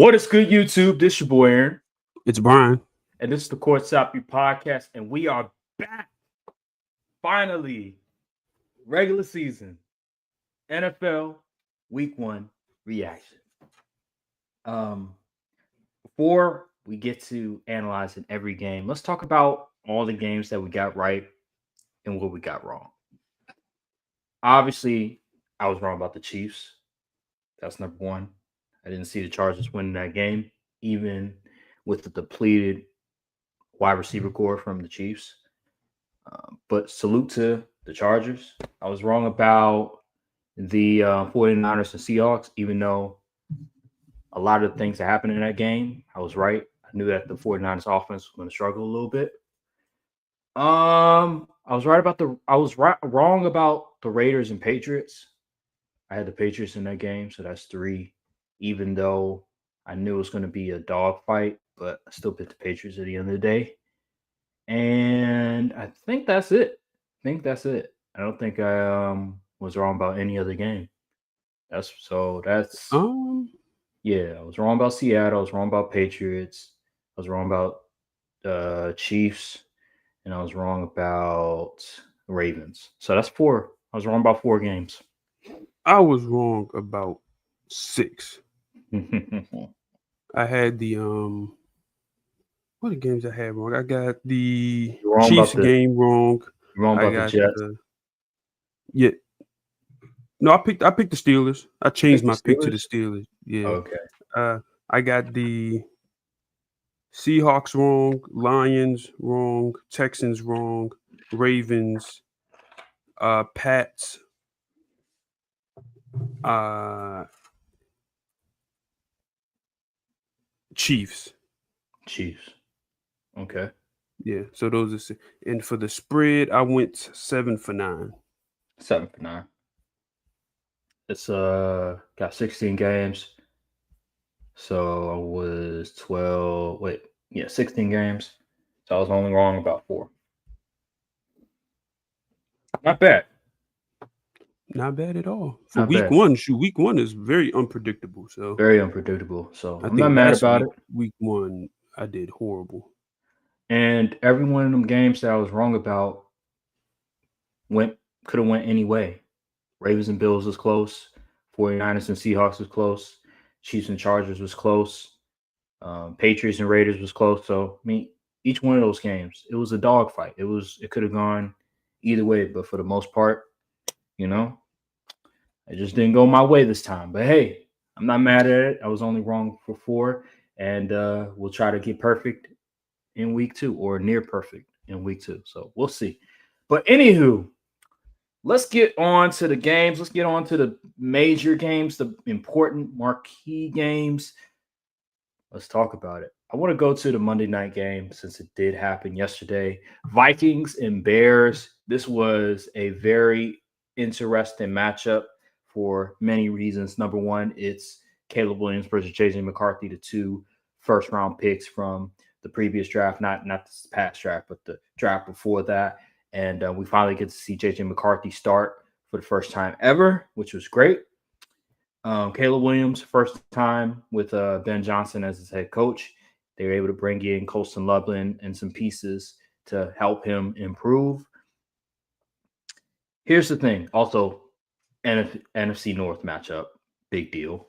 What is good, YouTube? This your boy Aaron, It's Brian. and this is the Courtside podcast, and we are back. Finally, regular season, NFL Week 1 reaction. Before we get to analyzing every game, let's talk about all the games that we got right and what we got wrong. Obviously, I was wrong about the Chiefs. That's number one. I didn't see the Chargers winning that game, even with the depleted wide receiver core from the Chiefs. But salute to the Chargers. I was wrong about the 49ers and Seahawks, even though a lot of the things that happened in that game, I was right. I knew that the 49ers offense was going to struggle a little bit. I was wrong about the Raiders and Patriots. I had the Patriots in that game, so that's 3. Even though I knew it was going to be a dogfight, but I still picked the Patriots at the end of the day. And I think that's it. I don't think I was wrong about any other game. That's yeah. I was wrong about Seattle. I was wrong about Patriots. I was wrong about Chiefs, and I was wrong about Ravens. So that's 4. I was wrong about 4 games. I was wrong about 6. I had the what are the games I had wrong? I got the Chiefs game wrong. You're wrong about the Jets. Yeah. No, I picked the Steelers. I changed my pick to the Steelers. Yeah. Okay. I got the Seahawks wrong, Lions wrong, Texans wrong, Ravens, Pats, Chiefs. Okay. Yeah, so those are, and for the spread, I went 7 for 9. 7 for 9. It's got 16 games. So I was 16 games. So I was only wrong about 4. Not bad. Not bad at all. For week 1, week 1 is very unpredictable. So very unpredictable. So I'm not mad about it. Week 1, I did horrible. And every one of them games that I was wrong about could have went any way. Ravens and Bills was close. 49ers and Seahawks was close. Chiefs and Chargers was close. Patriots and Raiders was close. So I mean, each one of those games, it was a dogfight. It could have gone either way, but for the most part, it just didn't go my way this time. But hey, I'm not mad at it. I was only wrong for 4, and we'll try to get perfect in week 2 or near perfect in week 2. So we'll see. But anywho, let's get on to the games. Let's get on to the major games, the important marquee games. Let's talk about it. I want to go to the Monday night game since it did happen yesterday. Vikings and Bears. This was a very interesting matchup for many reasons. Number one, it's Caleb Williams versus JJ McCarthy, the 2 first-round picks from the previous draft, not this past draft, but the draft before that. And we finally get to see JJ McCarthy start for the first time ever, which was great. Caleb Williams, first time with Ben Johnson as his head coach. They were able to bring in Colston Loveland and some pieces to help him improve. Here's the thing. Also, NFC North matchup, big deal.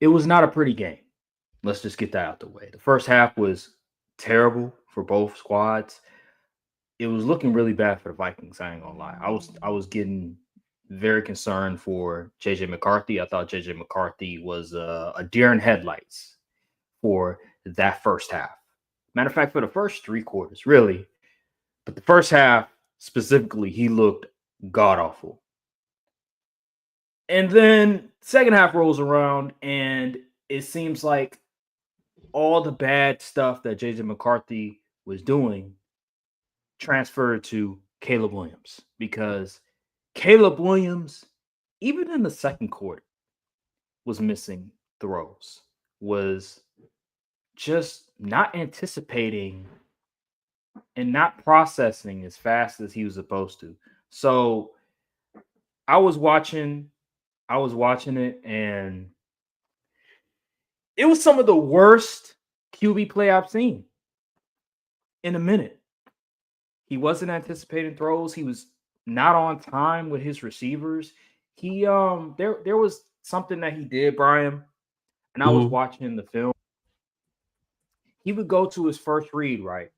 It was not a pretty game. Let's just get that out the way. The first half was terrible for both squads. It was looking really bad for the Vikings. I ain't gonna lie. I was getting very concerned for JJ McCarthy. I thought JJ McCarthy was a deer in headlights for that first half. Matter of fact, for the first 3 quarters, really. But the first half specifically, he looked god awful. And then second half rolls around, and it seems like all the bad stuff that JJ McCarthy was doing transferred to Caleb Williams, because Caleb Williams, even in the second quarter, was missing throws, was just not anticipating and not processing as fast as he was supposed to. So I was watching it, and It was some of the worst QB play I've seen in a minute. He wasn't anticipating throws. He was not on time with his receivers. He there was something that he did, Brian, and I was Mm-hmm. watching the film. He would go to his first read, right?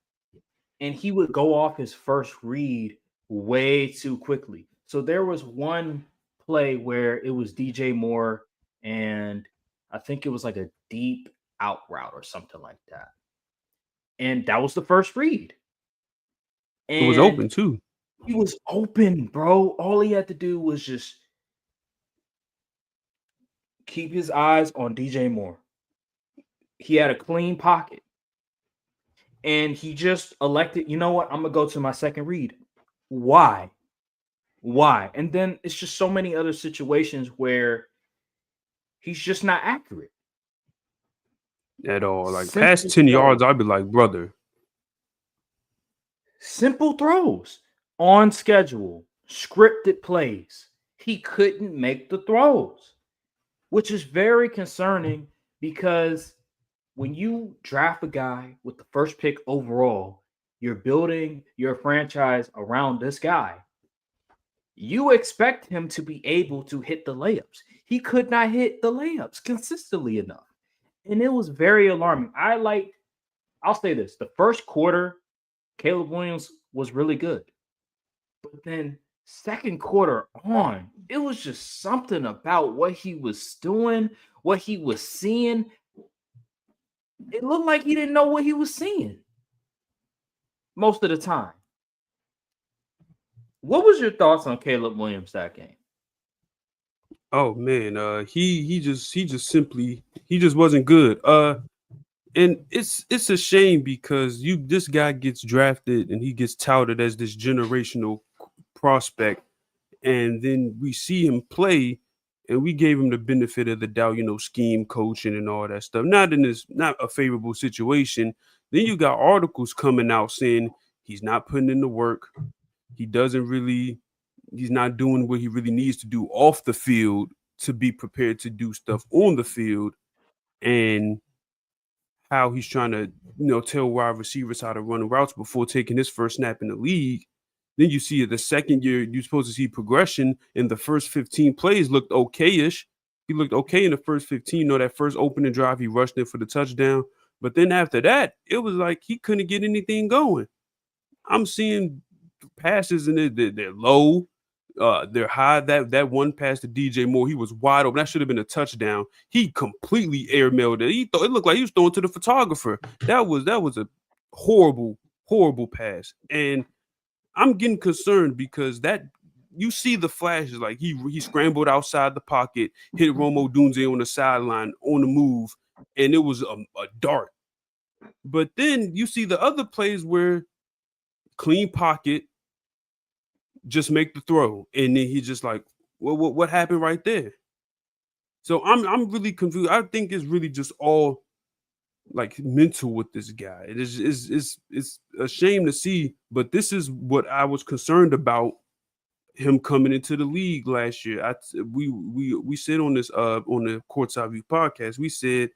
And he would go off his first read way too quickly. So there was one play where it was DJ Moore and I think it was like a deep out route or something like that. And that was the first read. It was And open too. he was open, bro. All he had to do was just keep his eyes on DJ Moore. He had a clean pocket. And he just elected, you know what? I'm going to go to my second read. Why? Why? And then it's just so many other situations where he's just not accurate. At all. Like past Simple 10 throws. yards, I'd be like, brother. Simple throws on schedule, scripted plays. He couldn't make the throws, which is very concerning because when you draft a guy with the first pick overall, you're building your franchise around this guy. You expect him to be able to hit the layups. He could not hit the layups consistently enough. And it was very alarming. I'll say this, the first quarter, Caleb Williams was really good. But then second quarter on, it was just something about what he was doing, what he was seeing. It looked like he didn't know what he was seeing most of the time. What was your thoughts on Caleb Williams that game? Oh man, he just wasn't good. And it's a shame because this guy gets drafted and he gets touted as this generational prospect, and then we see him play, and we gave him the benefit of the doubt, scheme coaching and all that stuff. Not a favorable situation. Then you got articles coming out saying he's not putting in the work. He doesn't really, he's not doing what he really needs to do off the field to be prepared to do stuff on the field, and how he's trying to, tell wide receivers how to run routes before taking his first snap in the league. Then you see the second year, you're supposed to see progression. In the first 15 plays looked okayish. He looked okay in the first 15. That first opening drive, he rushed in for the touchdown. But then after that, it was like he couldn't get anything going. I'm seeing passes and they're low. They're high. That one pass to DJ Moore, he was wide open. That should have been a touchdown. He completely airmailed it. It looked like he was throwing to the photographer. That was a horrible pass. And I'm getting concerned because that you see the flashes, like he scrambled outside the pocket, hit Romo Dunze on the sideline on the move, and it was a dart. But then you see the other plays where clean pocket, just make the throw, and then he's just like, what happened right there? So I'm really confused. I think it's really just all like mental with this guy. It's a shame to see, but this is what I was concerned about him coming into the league last year. We said on this on the Courtside View podcast, we said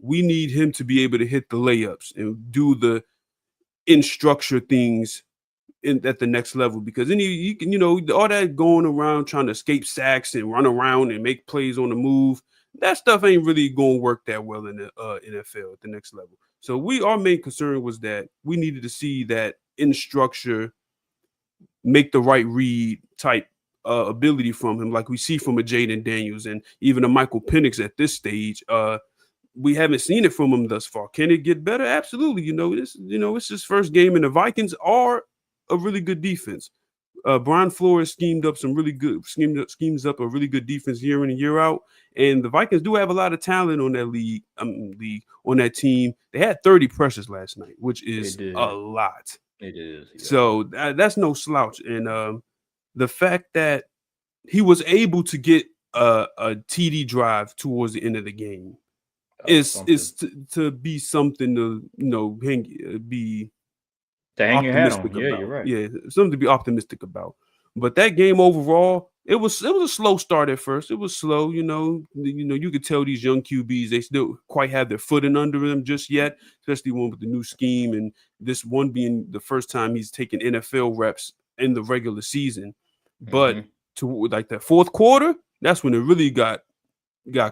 we need him to be able to hit the layups and do the in structure things at the next level, because then you can, all that going around trying to escape sacks and run around and make plays on the move, that stuff ain't really going to work that well in the NFL at the next level. So our main concern was that we needed to see that in structure, make the right read type ability from him, like we see from a Jaden Daniels and even a Michael Penix at this stage. We haven't seen it from him thus far. Can it get better? Absolutely. It's his first game, and the Vikings are a really good defense. Brian Flores schemes up a really good defense year in and year out. And the Vikings do have a lot of talent on that league on that team. They had 30 pressures last night, which is a lot. It is. Yeah. So that's no slouch. And the fact that he was able to get a TD drive towards the end of the game is to be something to be to hang your hat on. optimistic Yeah, about. you're right. Yeah, something to be optimistic about. But that game overall, It was a slow start at first. It was slow, you could tell these young QBs they still quite have their footing under them just yet, especially one with the new scheme and this one being the first time he's taken NFL reps in the regular season. But Mm-hmm. to like the fourth quarter, that's when it really got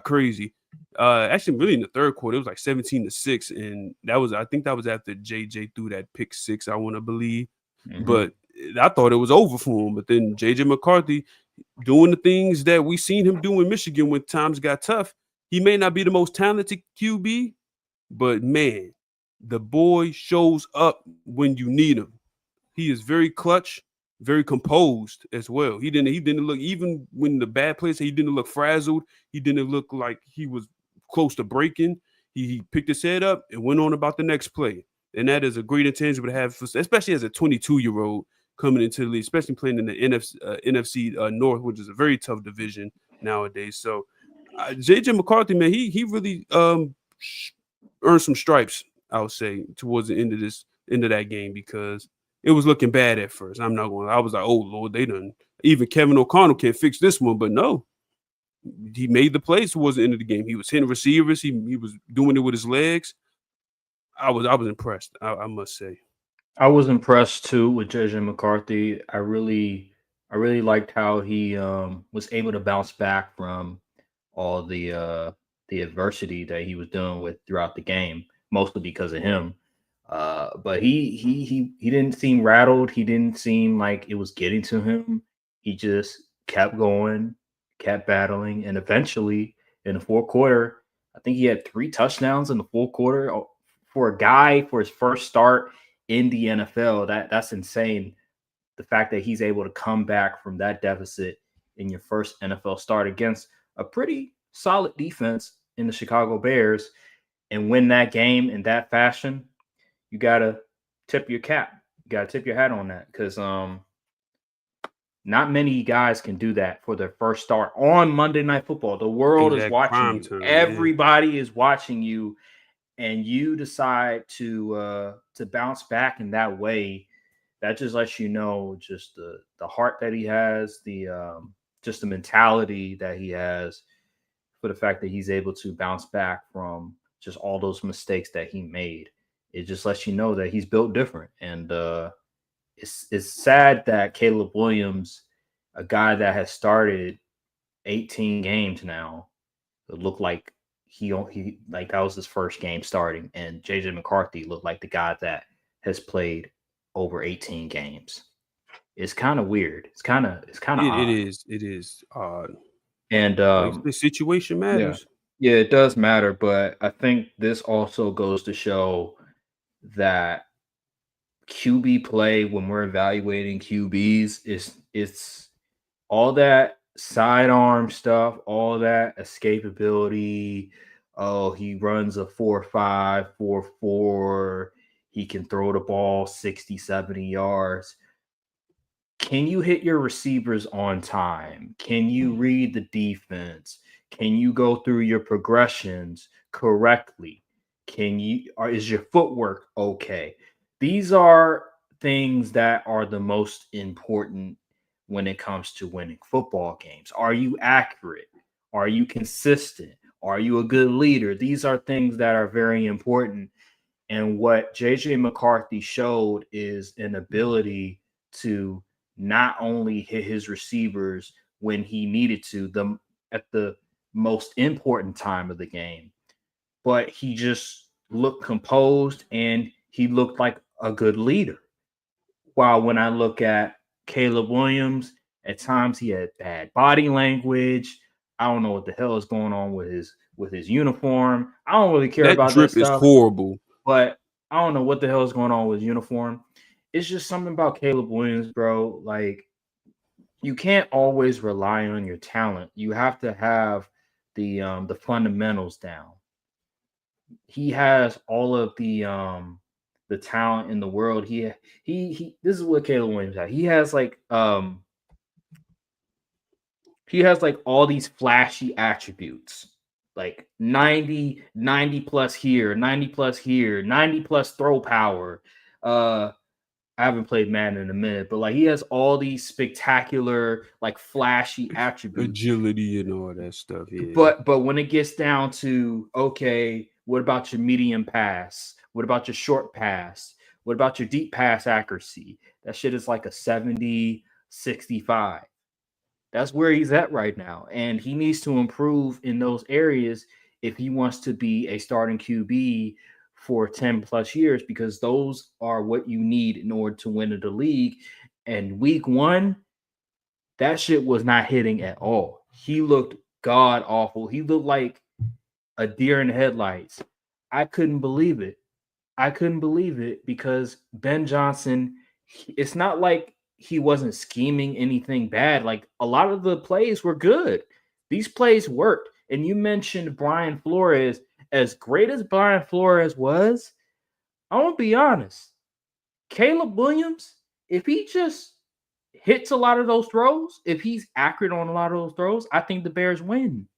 crazy. Actually, really in the third quarter, it was like 17-6, and I think that was after JJ threw that pick six, I want to believe. Mm-hmm. But I thought it was over for him. But then JJ McCarthy doing the things that we seen him do in Michigan when times got tough. He may not be the most talented QB, but man, the boy shows up when you need him. He is very clutch, very composed as well. He didn't look, even when the bad plays, he didn't look frazzled. He didn't look like he was close to breaking. He picked his head up and went on about the next play. And that is a great intangible to have, especially as a 22-year-old coming into the league, especially playing in the NFC North, which is a very tough division nowadays. So JJ McCarthy, man, he really earned some stripes, I would say, towards the end of that game, because it was looking bad at first. I'm not going. I was like, oh Lord, they done. Even Kevin O'Connell can't fix this one, but no, he made the plays towards the end of the game. He was hitting receivers. He was doing it with his legs. I was impressed. I must say. I was impressed too with JJ McCarthy. I really liked how he was able to bounce back from all the adversity that he was dealing with throughout the game, mostly because of him. But he didn't seem rattled. He didn't seem like it was getting to him. He just kept going, kept battling, and eventually in the fourth quarter, I think he had 3 touchdowns in the fourth quarter. For a guy for his first start in the NFL, that's insane. The fact that he's able to come back from that deficit in your first NFL start against a pretty solid defense in the Chicago Bears and win that game in that fashion, you gotta tip your cap. You gotta tip your hat on that because not many guys can do that for their first start on Monday Night Football. The world is Exact watching prime you. time. Yeah, Everybody is watching you, and you decide to bounce back in that way. That just lets you know just the heart that he has, the just the mentality that he has, for the fact that he's able to bounce back from just all those mistakes that he made. It just lets you know that he's built different. And it's sad that Caleb Williams, a guy that has started 18 games now, it looked like he like that was his first game starting, and JJ McCarthy looked like the guy that has played over 18 games. It's kind of weird. It's kind of it odd. is. It is. And Like the situation yeah, matters. yeah, it does matter. But I think this also goes to show that QB play, when we're evaluating QBs, is it's all that sidearm stuff, all that escapability. Oh, he runs a 4.5, 4.4. He can throw the ball 60, 70 yards. Can you hit your receivers on time? Can you read the defense? Can you go through your progressions correctly? Can you, or is your footwork okay? These are things that are the most important when it comes to winning football games. Are you accurate? Are you consistent? Are you a good leader? These are things that are very important. And what JJ McCarthy showed is an ability to not only hit his receivers when he needed to, the at the most important time of the game, but he just looked composed and he looked like a good leader. While when I look at Caleb Williams, at times he had bad body language. I don't know what the hell is going on with his uniform. I don't really care That about that drip is stuff, horrible. but I don't know what the hell is going on with his uniform. It's just something about Caleb Williams, bro. Like, you can't always rely on your talent. You have to have the fundamentals down. He has all of the talent in the world. He this is what Caleb Williams has. He has like all these flashy attributes. Like 90 plus here, 90 plus here, 90 plus throw power. I haven't played Madden in a minute, but like he has all these spectacular, like flashy attributes. Agility and all that stuff. Yeah. But when it gets down to okay, what about your medium pass? What about your short pass? What about your deep pass accuracy? That shit is like a 70, 65. That's where he's at right now. And he needs to improve in those areas if he wants to be a starting QB for 10 plus years, because those are what you need in order to win in the league. And week one, that shit was not hitting at all. He looked god awful. He looked like a deer in the headlights. I couldn't believe it. I couldn't believe it because Ben Johnson, it's not like he wasn't scheming anything bad. Like a lot of the plays were good. These plays worked. And you mentioned Brian Flores. As great as Brian Flores was, I won't be honest. Caleb Williams, if he just hits a lot of those throws, if he's accurate on a lot of those throws, I think the Bears win.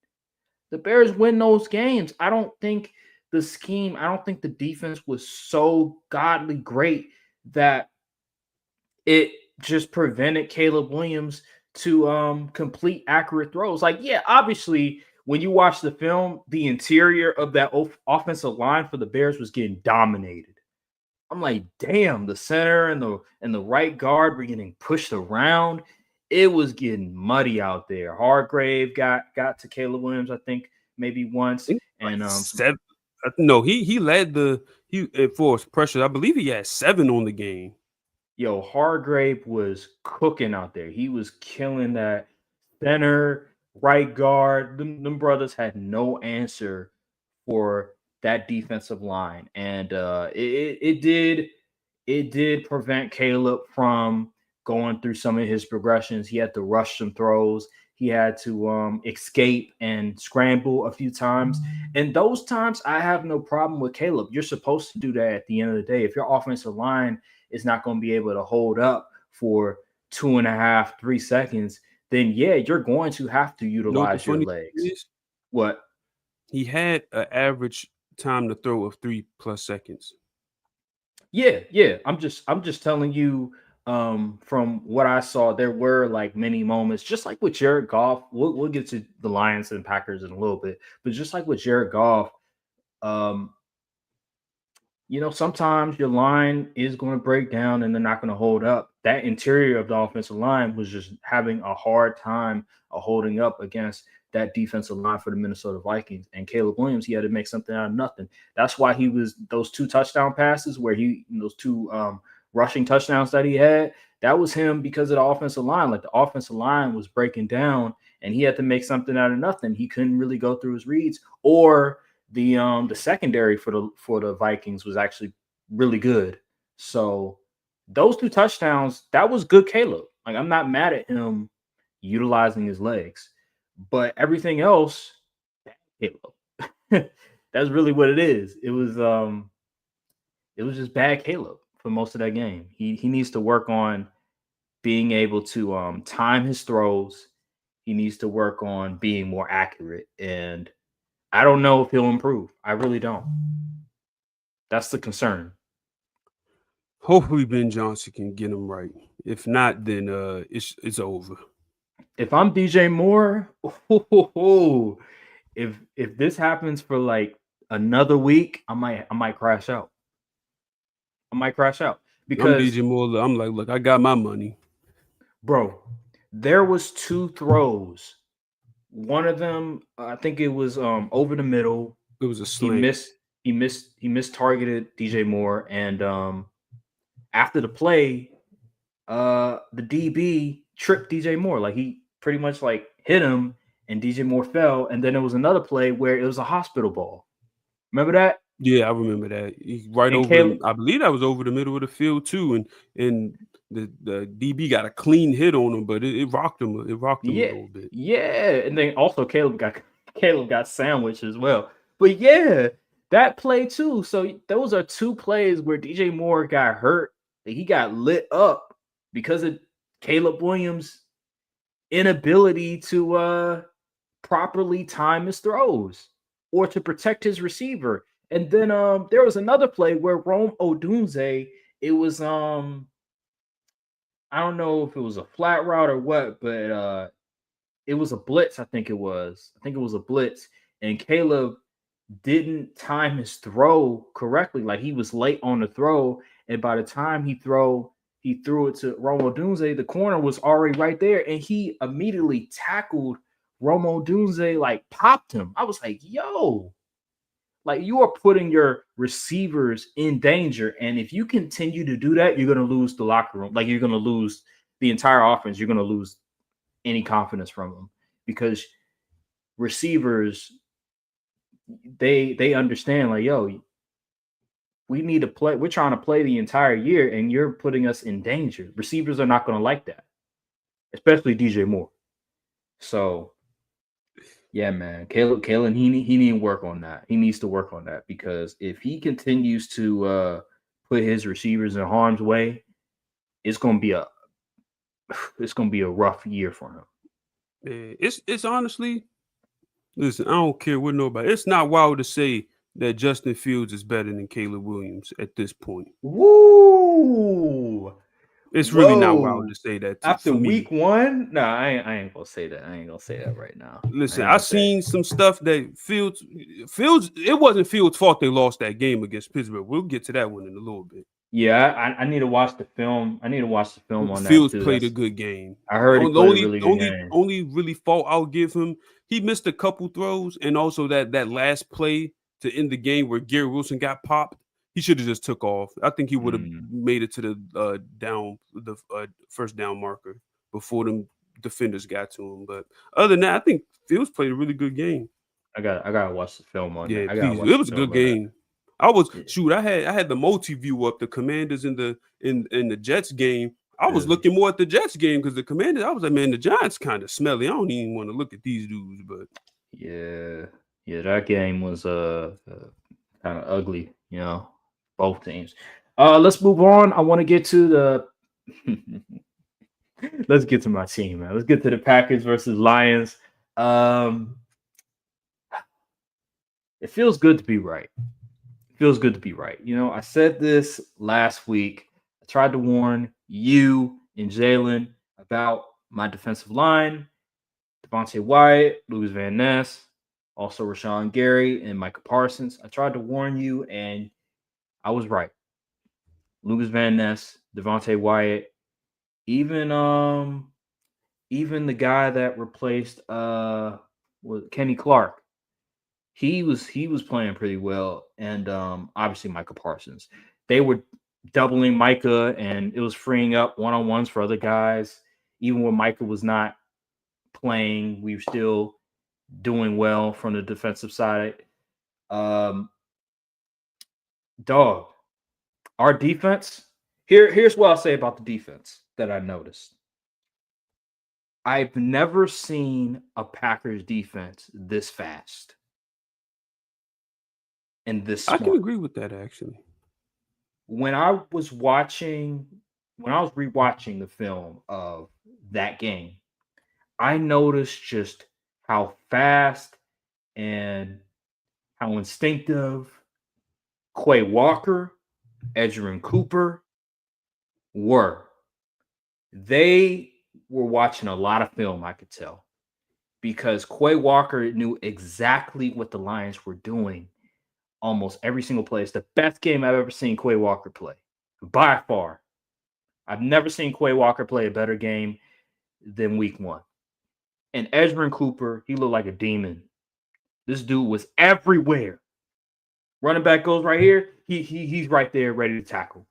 The Bears win those games. I don't think the scheme, I don't think the defense was so godly great that it just prevented Caleb Williams to complete accurate throws. Like, yeah, obviously, when you watch the film, the interior of that offensive line for the Bears was getting dominated. I'm like, damn, the center and the right guard were getting pushed around. It was getting muddy out there. Hargrave got to Caleb Williams, I think, maybe I once. think like And seven. No, he led the he enforced pressure. I believe he had 7 on the game. yo, Hargrave was cooking out there. He was killing that center, right guard. Them brothers had no answer for that defensive line. And it did prevent Caleb from going through some of his progressions. He had to rush some throws. He had to escape and scramble a few times. And those times, I have no problem with Caleb. You're supposed to do that at the end of the day. If your offensive line is not going to be able to hold up for 2.5, 3 seconds, then yeah, you're going to have to You know what the utilize your funny thing legs. is? What? He had an average time to throw of 3+ seconds. Yeah, yeah. I'm just telling you from what I saw, there were like many moments, just like with Jared Goff. We'll get to the Lions and Packers in a little bit, but just like with Jared Goff, um, sometimes your line is going to break down and they're not going to hold up. That interior of the offensive line was just having a hard time holding up against that defensive line for the Minnesota Vikings. And Caleb Williams, he had to make something out of nothing. That's why he was those 2 touchdown passes where those two rushing touchdowns that he had. That was him because of the offensive line. Like the offensive line was breaking down and he had to make something out of nothing. He couldn't really go through his reads, or the secondary for the Vikings was actually really good. So those 2 touchdowns, that was good Caleb. Like I'm not mad at him utilizing his legs, but everything else, Caleb. That's really what it is. It was just bad Caleb for most of that game. He needs to work on being able to time his throws. He needs to work on being more accurate, and I don't know if he'll improve. I really don't. That's the concern. Hopefully Ben Johnson can get him right. If not, then it's over. If I'm DJ Moore, if this happens for like another week, I might crash out. I might crash out I'm because, DJ Moore. I'm like, look, I got my money. bro, there was 2 throws. One of them, I think it was over the middle. It was a He slant. missed. He missed targeted DJ Moore, and after the play, the DB tripped DJ Moore. Like he pretty much like hit him, and DJ Moore fell. And then there was another play where it was a hospital ball. Remember that? Yeah, I remember that. Right And over Caleb, the. I believe that was over the middle of the field too, and the DB got a clean hit on him, but it rocked him. It rocked him a yeah, little bit. yeah, and then also Caleb got sandwiched as well. But yeah, that play too. So those are 2 plays where DJ Moore got hurt. He got lit up because of Caleb Williams' inability to properly time his throws or to protect his receiver. And then there was another play where Rome Odunze, it was I don't know if it was a flat route or what, but it was a blitz. I think it was. I think it was a blitz, and Caleb didn't time his throw correctly. Like he was late on the throw, and by the time he threw it to Romo Dunze. The corner was already right there, and he immediately tackled Romo Dunze, like popped him. I was like, "Yo, like you are putting your receivers in danger, and if you continue to do that, you're going to lose the locker room. Like you're going to lose the entire offense. You're going to lose any confidence from them because receivers they understand like, yo, we need to play. We're trying to play the entire year, and you're putting us in danger. Receivers are not going to like that, especially DJ Moore. So yeah, man, Kalen, he need to work on that. He needs to work on that because if he continues to put his receivers in harm's way, it's gonna be a it's gonna be a rough year for him. It's honestly, listen, I don't care what nobody. It's not wild to say that Justin Fields is better than Caleb Williams at this point. Woo! It's really not wild to Whoa! say that After for me. week one, no, I ain't gonna say that. I ain't gonna say that right now. I Listen, ain't I gonna say it. seen some stuff that Fields. It wasn't Fields' fault they lost that game against Pittsburgh. We'll get to that one in a little bit. Yeah, I need to watch the film. I need to watch the film on that Fields too. played a That's good game. I heard he The played a only really good only game. only really fault I'll give him, he missed a couple throws, and also that last play to end the game where Gary Wilson got popped. He should have just took off. I think he would have Mm, made it to the first down marker before them defenders got to him. But other than that, I think Fields played a really good game. I gotta watch the film on that. Yeah, I gotta please. watch It the was a good film on that. game. I was Yeah, shoot. I had the multi view up. The Commanders in the Jets game. I was really. looking more at the Jets game because the Commanders. I was like, man, the Giants kind of smelly. I don't even want to look at these dudes. But Yeah, yeah. That game was kind of ugly. You know, both teams. Let's move on. I want to get to the. Let's get to my team, man. Let's get to the Packers versus Lions. Um, it feels good to be right. It feels good to be right. You know, I said this last week. I tried to warn you and Jalen about my defensive line, Devontae Wyatt, Lucas Van Ness, also Rashawn Gary and Micah Parsons. I tried to warn you, and I was right. Lucas Van Ness, Devontae Wyatt, even even the guy that replaced was Kenny Clark. He was playing pretty well, and obviously Micah Parsons. They were doubling Micah, and it was freeing up one on ones for other guys. Even when Micah was not playing, we were still doing well from the defensive side. Um, Dog, our defense. Here's what I'll say about the defense that I noticed. I've never seen a Packers defense this fast and this I can smart. agree with that actually. When I was watching, when I was rewatching the film of that game, I noticed just how fast and how instinctive Quay Walker, Edgerrin Cooper were. They were watching a lot of film, I could tell, because Quay Walker knew exactly what the Lions were doing almost every single play. It's the best game I've ever seen Quay Walker play by far. I've never seen Quay Walker play a better game than week one. And Edgerrin Cooper, he looked like a demon. This dude was everywhere. Running back goes right here. He's right there ready to tackle.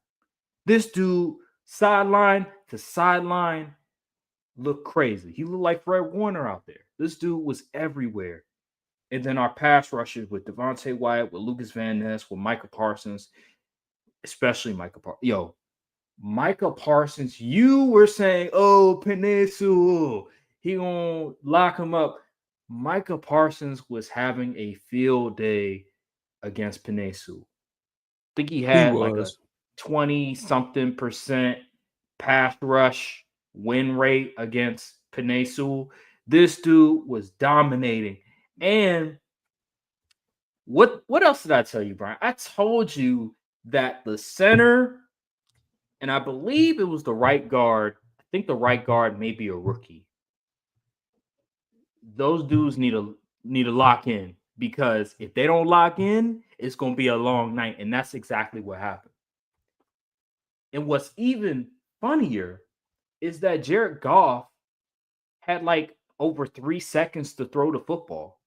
This dude, sideline to sideline, looked crazy. He looked like Fred Warner out there. This dude was everywhere. And then our pass rushers with Devontae Wyatt, with Lucas Van Ness, with Micah Parsons, especially Micah Parsons. Yo, Micah Parsons, you were saying, oh, Penesu, he gonna lock him up. Micah Parsons was having a field day against Penesu. I think he He had like a was. 20 something percent pass rush win rate against Penesu. This dude was dominating. And what else did I tell you, Brian? I told you that the center, and I believe it was the right guard. think the right guard may be a rookie. Those dudes need to lock in because if they don't lock in, it's gonna be a long night, and that's exactly what happened. And what's even funnier is that Jared Goff had like over 3 seconds to throw the football.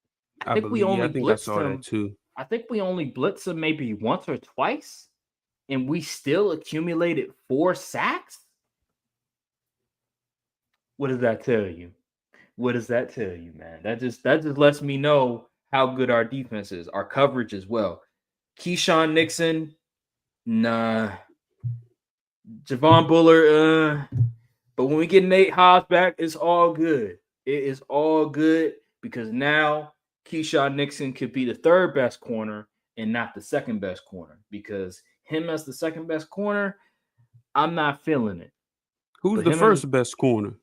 I I think we believe. Yeah, only I think I blitzed saw that him. too. I think we only blitzed him maybe once or twice, and we still accumulated 4 sacks. What does that tell you? What does that tell you, man? That just lets me know how good our defense is, our coverage as well. Keyshawn Nixon, nah. Javon Bullard, but when we get Nate Hobbs back, it's all good. It is all good because now Keyshawn Nixon could be the third best corner and not the second best corner because him as the second best corner, I'm not feeling it. Who's But the him as first best corner?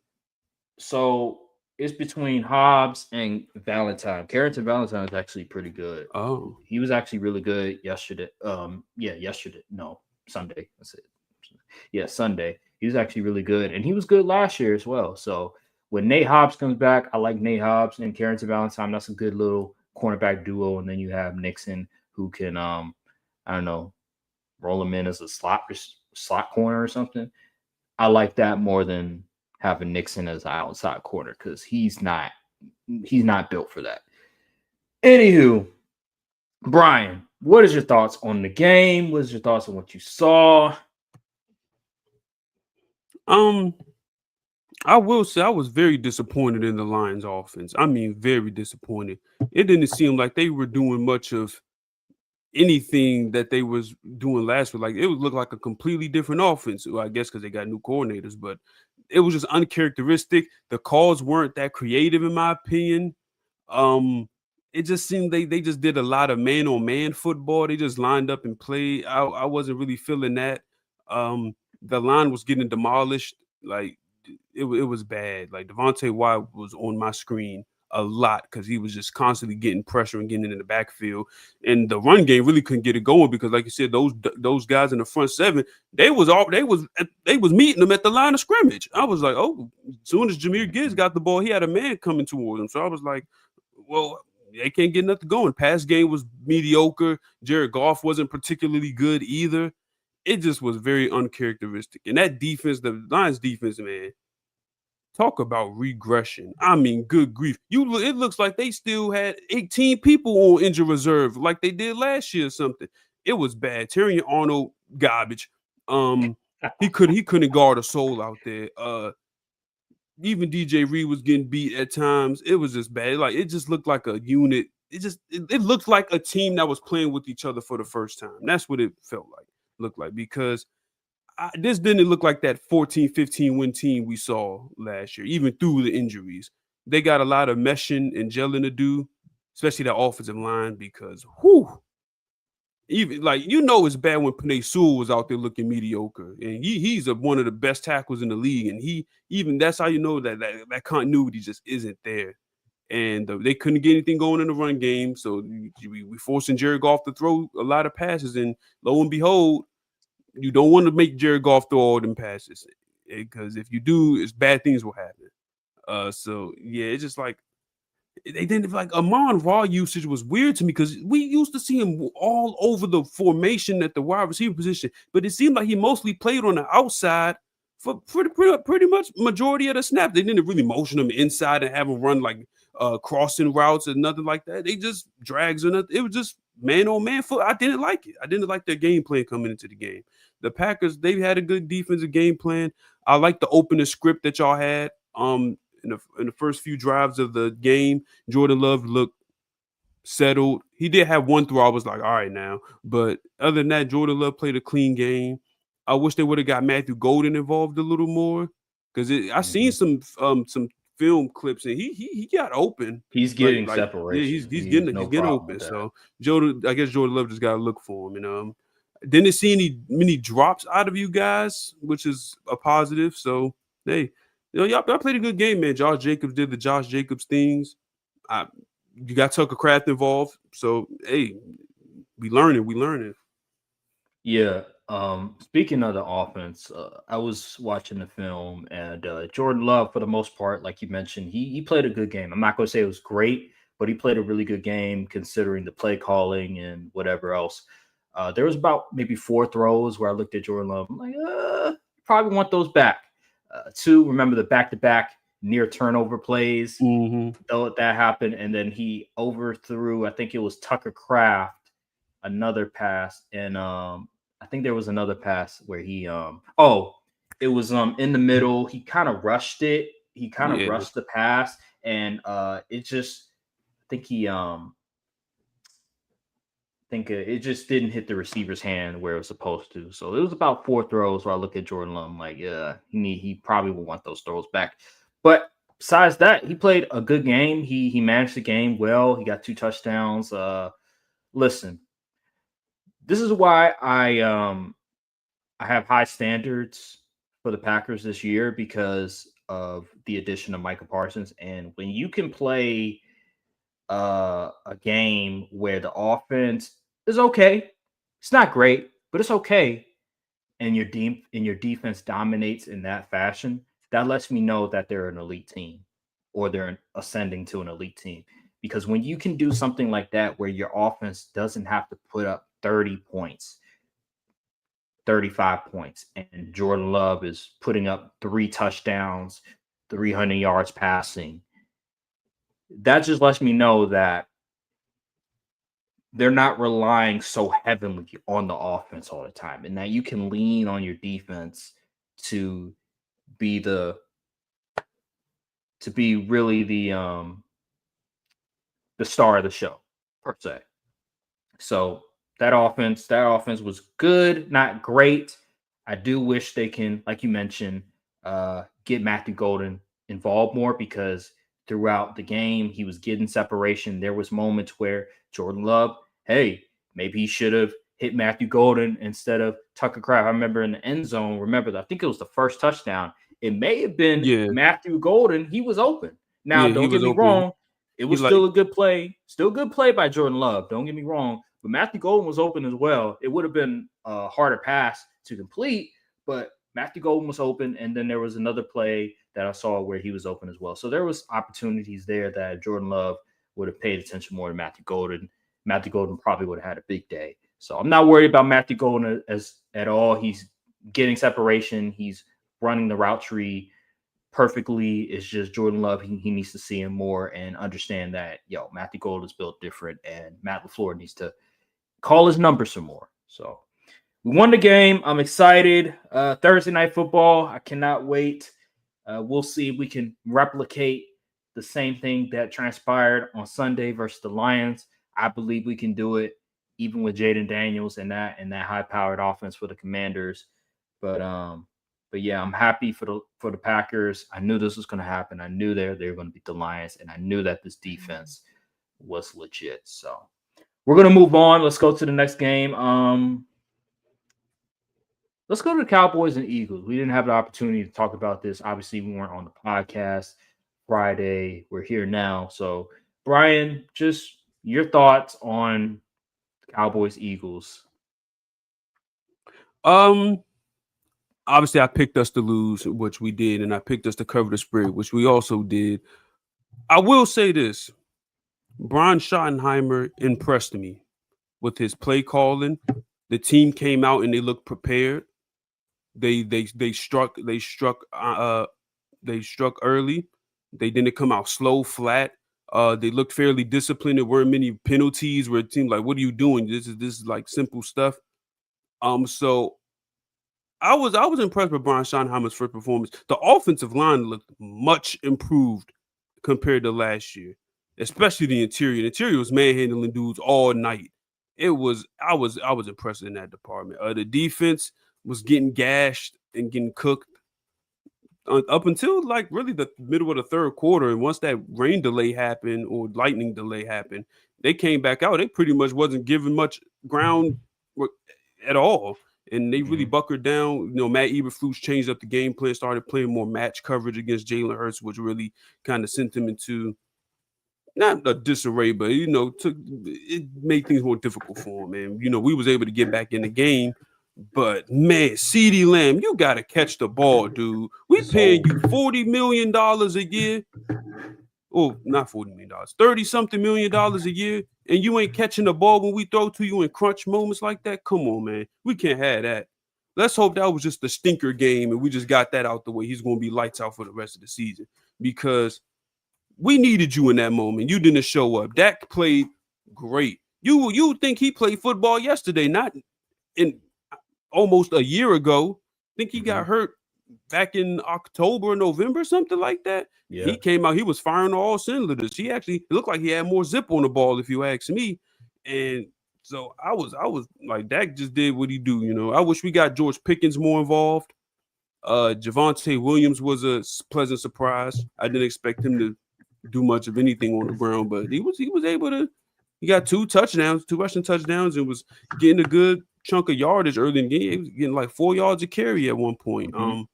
so it's between Hobbs and Valentine. Carrington Valentine is actually pretty good. Oh, He was actually really good yesterday. Yeah, yesterday. No, Sunday. That's it. Yeah, Sunday. He was actually really good, and he was good last year as well. So when Nate Hobbs comes back, I like Nate Hobbs and Carrington Valentine. That's a good little cornerback duo, and then you have Nixon who can, I don't know, roll him in as a slot corner or something. I like that more than having Nixon as an outside corner because he's not built for that. Anywho, Brian, what is your thoughts on the game? What is your thoughts on what you saw? um, I will say I was very disappointed in the Lions' offense. I mean, very disappointed. It didn't seem like they were doing much of anything that they was doing last week. Like it would look like a completely different offense. Well, I guess because they got new coordinators, but it was just uncharacteristic. The calls weren't that creative, in my opinion. Um, it just seemed they just did a lot of man on man football. They just lined up and played. I wasn't really feeling that. The line was getting demolished. Like it was bad. Like Devontae White was on my screen a lot because he was just constantly getting pressure and getting in the backfield, and the run game really couldn't get it going because, like you said, those guys in the front seven, they was meeting them at the line of scrimmage. I was like, oh, as soon as Jameer Gibbs got the ball, he had a man coming towards him. So I was like, well, they can't get nothing going. Pass game was mediocre. Jared Goff wasn't particularly good either. It just was very uncharacteristic. And that defense, the Lions defense, man, talk about regression. I mean, good grief. It looks like they still had 18 people on injured reserve like they did last year or something. It was bad. Terry Arnold garbage. Um he couldn't guard a soul out there. Even DJ Reed was getting beat at times. It was just bad. Like it just looked like a unit. It looked like a team that was playing with each other for the first time. That's what it felt like. Looked like because this didn't look like that 14-15 win team we saw last year, even through the injuries. They got a lot of meshing and gelling to do, especially that offensive line, because whew, even like it's bad when Panay Sewell was out there looking mediocre, and he's one of the best tackles in the league, and he even that's how you know that continuity just isn't there. And they couldn't get anything going in the run game, so we forcing Jared Goff to throw a lot of passes, and lo and behold, you don't want to make Jared Goff throw all them passes because if you do, it's bad things will happen. So yeah, it's just like they didn't like Amon Ra usage was weird to me because we used to see him all over the formation at the wide receiver position, but it seemed like he mostly played on the outside for pretty much majority of the snap. They didn't really motion him inside and have him run like crossing routes or nothing like that. They just drags and it was just man on man foot. I didn't like it. I didn't like their game plan coming into the game. The Packers, they had a good defensive game plan. I like the opening script that y'all had. In the first few drives of the game, Jordan Love looked settled. He did have one throw I was like, all right now. But other than that, Jordan Love played a clean game. I wish they would have got Matthew Golden involved a little more because I seen Mhm. some film clips and he got open. He's getting Like yeah, separation. he's He's getting no he's getting problem with open. that. So I guess Jordan Love just got to look for him. And didn't see many drops out of you guys, which is a positive. So hey, y'all played a good game, man. Josh Jacobs did the Josh Jacobs things. I, you got Tucker Craft involved. So hey, we learning. Yeah. Speaking of the offense, I was watching the film, and Jordan Love, for the most part, like you mentioned, he played a good game. I'm not going to say it was great, but he played a really good game considering the play calling and whatever else. There was about maybe four throws where I looked at Jordan Love. I'm like, you probably want those back. Two, remember the back-to-back near turnover plays, Mm-hmm. though that happened, and then he overthrew. I think it was Tucker Craft another pass, and I think there was another pass where he it was in the middle. He kind of rushed it. He kind of Yeah. rushed the pass, and it just I think he think it just didn't hit the receiver's hand where it was supposed to. So it was about four throws where I look at Jordan Love, I'm like, yeah, he probably will want those throws back. But besides that, he played a good game. He managed the game well. He got two touchdowns. Listen, this is why I have high standards for the Packers this year because of the addition of Michael Parsons. And when you can play a game where the offense is okay, it's not great, but it's okay, and your defense dominates in that fashion, that lets me know that they're an elite team or they're ascending to an elite team. Because when you can do something like that where your offense doesn't have to put up 30 points, 35 points, and Jordan Love is putting up three touchdowns, 300 yards passing, that just lets me know that they're not relying so heavily on the offense all the time, and that you can lean on your defense to be really the star of the show per se. So that offense was good, not great. I do wish they can, like you mentioned, get Matthew Golden involved more because throughout the game he was getting separation. There was moments where Jordan Love, hey, maybe he should have hit Matthew Golden instead of Tucker Craft. I remember in the end zone. Remember, I think it was the first touchdown. It may have been Yeah. Matthew Golden. He was open. Now, Yeah. He don't get was me open. wrong. It He was like still a good play. Still good play by Jordan Love. Don't get me wrong. But Matthew Golden was open as well. It would have been a harder pass to complete, but Matthew Golden was open. And then there was another play that I saw where he was open as well. So there was opportunities there that Jordan Love would have paid attention more to Matthew Golden. Matthew Golden probably would have had a big day. So I'm not worried about Matthew Golden as at all. He's getting separation. He's running the route tree perfectly. It's just Jordan Love. He needs to see him more and understand that, Matthew Gold is built different and Matt LaFleur needs to call his number some more. So we won the game. I'm excited. Thursday night football. I cannot wait. We'll see if we can replicate the same thing that transpired on Sunday versus the Lions. I believe we can do it, even with Jaden Daniels and that high-powered offense for the Commanders. But but yeah, I'm happy for the Packers. I knew this was going to happen. I knew they were going to beat the Lions, and I knew that this defense was legit. So we're gonna move on. Let's go to the next game. Let's go to the Cowboys and Eagles. We didn't have the opportunity to talk about this. Obviously, we weren't on the podcast Friday. We're here now. So, Brian, just your thoughts on Cowboys Eagles. um obviously I picked us to lose, which we did, and I picked us to cover the spread, which we also did. I will say this: Brian Schottenheimer impressed me with his play calling. The team came out and they looked prepared. They struck early. They didn't come out slow, flat. They looked fairly disciplined. There weren't many penalties where it seemed like, "What are you doing? This is like simple stuff." So I was impressed with Brian Schottenheimer's first performance. The offensive line looked much improved compared to last year, especially the interior. The interior was manhandling dudes all night. I was impressed in that department. The defense was getting gashed and getting cooked up until like really the middle of the third quarter. And once that rain delay happened or lightning delay happened, they came back out. They pretty much wasn't giving much ground at all. And they really Mhm. buckered down. Matt Eberflus changed up the game plan, started playing more match coverage against Jalen Hurts, which really kind of sent him into not a disarray, but it made things more difficult for him. And we was able to get back in the game. But man, CeeDee Lamb, you gotta catch the ball, dude. We paying So you $40 million a year. Oh, not $40 million, 30 something $1 million a year, and you ain't catching the ball when we throw to you in crunch moments like that. Come on, man. We can't have that. Let's hope that was just a stinker game and we just got that out the way. He's gonna be lights out for the rest of the season because we needed you in that moment. You didn't show up. Dak played great. You think he played football yesterday, not in almost a year ago. I think he got mhm, hurt back in October, November, something like that. yeah. He came out, he was firing all cylinders. He actually it looked like he had more zip on the ball, if you ask me. And so I was like, Dak just did what he do. I wish we got George Pickens more involved. Javonte Williams was a pleasant surprise. I didn't expect him to do much of anything on the ground, but he was able to. He got 2 touchdowns, 2 rushing touchdowns, and was getting a good chunk of yardage early in the game. He was getting like 4 yards a carry at one point. Mhm.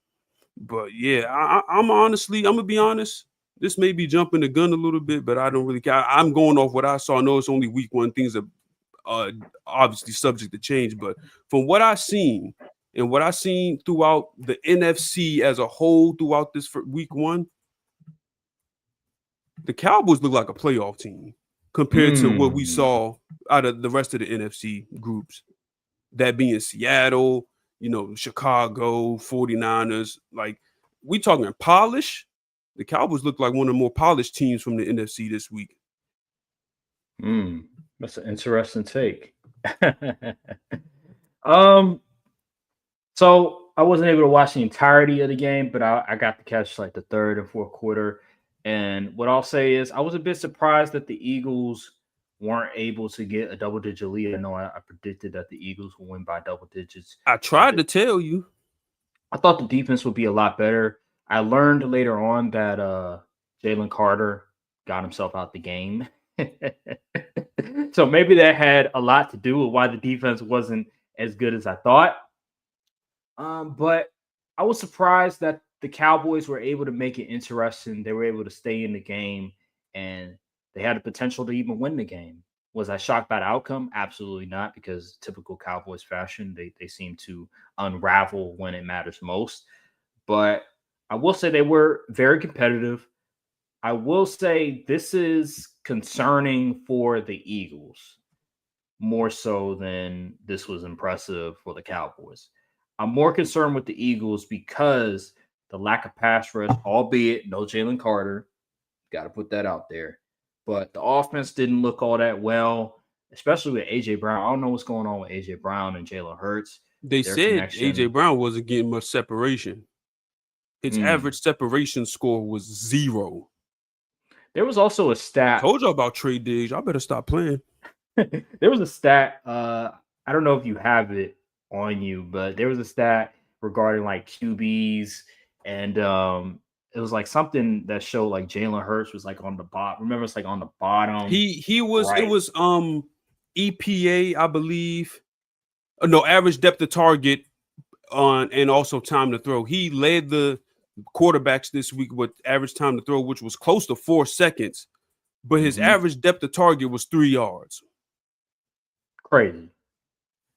But yeah, I'm honestly, I'm gonna be honest. This may be jumping the gun a little bit, but I don't really care. I'm going off what I saw. I know it's only week one. Things are uh, obviously subject to change, but from what I've seen and what I've seen throughout the NFC as a whole throughout this week one, the Cowboys look like a playoff team compared to what we Mm. saw out of the rest of the NFC groups. That being Seattle, Chicago, 49ers. Like, we talking polish. The Cowboys look like one of the more polished teams from the NFC this week. Mm. That's an interesting take. um, so I wasn't able to watch the entirety of the game, but I got to catch like the third and fourth quarter. And what I'll say is, I was a bit surprised that the Eagles weren't able to get a double digit lead. I know I predicted that the Eagles will win by double digits. I tried to tell you. I thought the defense would be a lot better. I learned later on that Jalen Carter got himself out the game. So maybe that had a lot to do with why the defense wasn't as good as I thought. But I was surprised that the Cowboys were able to make it interesting. They were able to stay in the game and they had the potential to even win the game. Was I shocked by the outcome? Absolutely not, because typical Cowboys fashion, they seem to unravel when it matters most. But I will say they were very competitive. I will say this is concerning for the Eagles more so than this was impressive for the Cowboys. I'm more concerned with the Eagles because the lack of pass rush, albeit no Jalen Carter, got to put that out there. But the offense didn't look all that well, especially with AJ Brown. I don't know what's going on with AJ Brown and Jalen Hurts. They Their said AJ connection. Brown wasn't getting much separation. His Mm. average separation score was 0. There was also a stat. Told y'all about trade digs. Y'all better stop playing. There was a stat. I don't know if you have it on you, but there was a stat regarding like QBs, and it was like something that showed like Jalen Hurts was like on the bottom. Remember, it's like on the bottom He was it right. was EPA, I believe. No, average depth of target on and also time to throw. He led the quarterbacks this week with average time to throw, which was close to 4 seconds, but his Hmm. average depth of target was 3 yards. Crazy.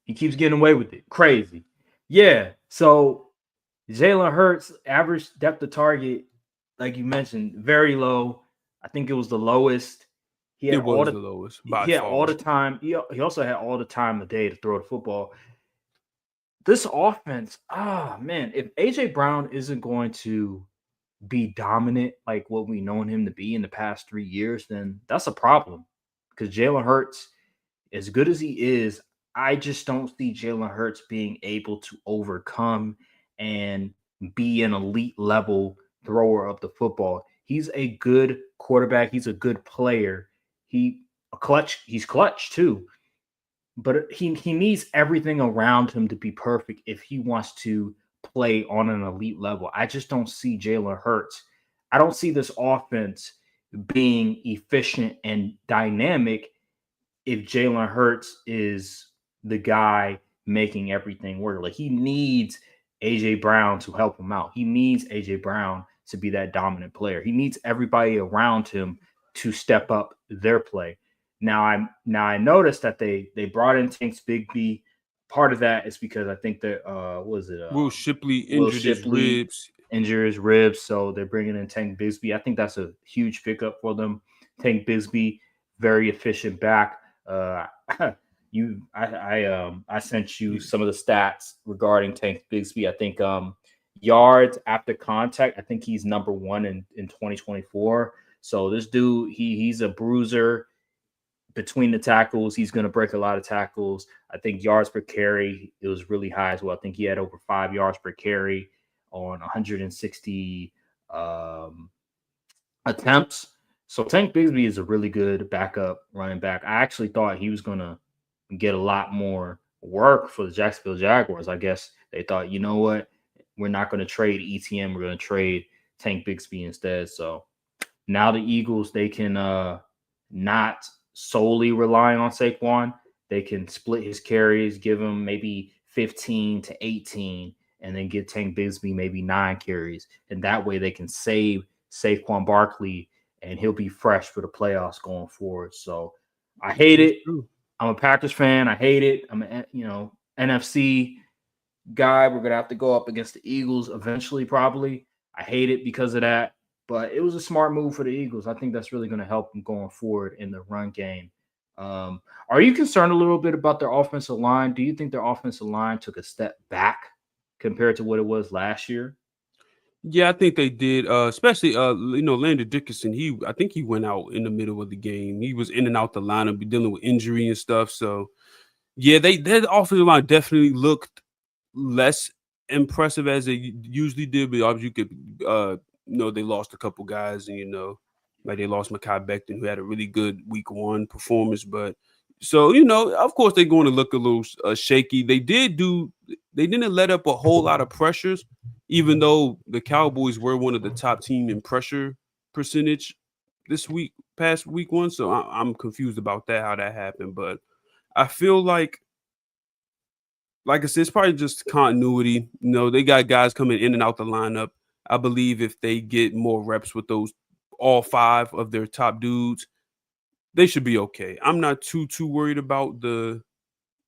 He keeps getting away with it. Crazy. Yeah. So Jalen Hurts average depth of target, like you mentioned, very low. I think it was the lowest. He had It all was the the lowest by he had all far. the time. He also had all the time of the day to throw the football. This offense, man, if AJ Brown isn't going to be dominant like what we known him to be in the past 3 years, then that's a problem. Because Jalen Hurts, as good as he is, I just don't see Jalen Hurts being able to overcome and be an elite level thrower of the football. He's a good quarterback. He's a good player. He's clutch too, but he needs everything around him to be perfect if he wants to play on an elite level. I just don't see Jalen Hurts. I don't see this offense being efficient and dynamic if Jalen Hurts is the guy making everything work. Like, he needs AJ Brown to help him out. He needs AJ Brown to be that dominant player. He needs everybody around him to step up their play. Now I noticed that they brought in Tanks Bigby part of that is because I think that was it Will Shipley Will injured his Shipley ribs. injured his ribs, so they're bringing in Tank Bigsby. I think that's a huge pickup for them. Tank Bigsby, very efficient back. Uh, I sent you Yeah. some of the stats regarding Tank Bigsby. I think yards after contact. I think he's number one in 2024. So this dude, he's a bruiser between the tackles. He's going to break a lot of tackles. I think yards per carry, it was really high as well. I think he had over 5 yards per carry on 160 um, attempts. So Tank Bigsby is a really good backup running back. I actually thought he was going to get a lot more work for the Jacksonville Jaguars. I guess they thought, you know what, we're not going to trade ETM. We're going to trade Tank Bigsby instead. So now the Eagles, they can not solely rely on Saquon. They can split his carries, give him maybe 15 to 18, and then give Tank Bigsby maybe 9 carries. And that way they can save Saquon Barkley and he'll be fresh for the playoffs going forward. So I hate That's it. true. I'm a Packers fan. I hate it. I'm a NFC guy. We're gonna have to go up against the Eagles eventually, probably. I hate it because of that, but it was a smart move for the Eagles. I think that's really gonna help them going forward in the run game. Um, are you concerned a little bit about their offensive line? Do you think their offensive line took a step back compared to what it was last year? Yeah, I think they did. Especially Landon Dickerson. I think he went out in the middle of the game. He was in and out the lineup, dealing with injury and stuff. So yeah, their offensive line definitely looked less impressive as they usually did. But obviously, you could they lost a couple guys, and like they lost Mekhi Becton, who had a really good week one performance. But so of course, they're going to look a little shaky. They didn't let up a whole lot of pressures, even though the Cowboys were one of the top team in pressure percentage this week, past week one. So I'm confused about that, how that happened. But I feel like I said, it's probably just continuity. They got guys coming in and out the lineup. I believe if they get more reps with those all five of their top dudes, they should be okay. I'm not too worried about the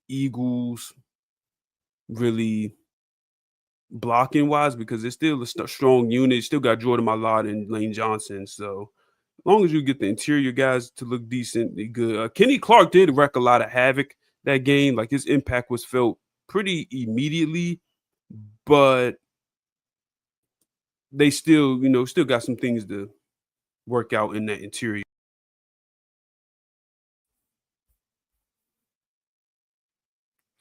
Eagles really blocking wise because it's still a strong unit. Still got Jordan Mailata and Lane Johnson. So as long as you get the interior guys to look decent, they good. Kenny Clark did wreak a lot of havoc that game. Like his impact was felt pretty immediately, but they still got some things to work out in that interior.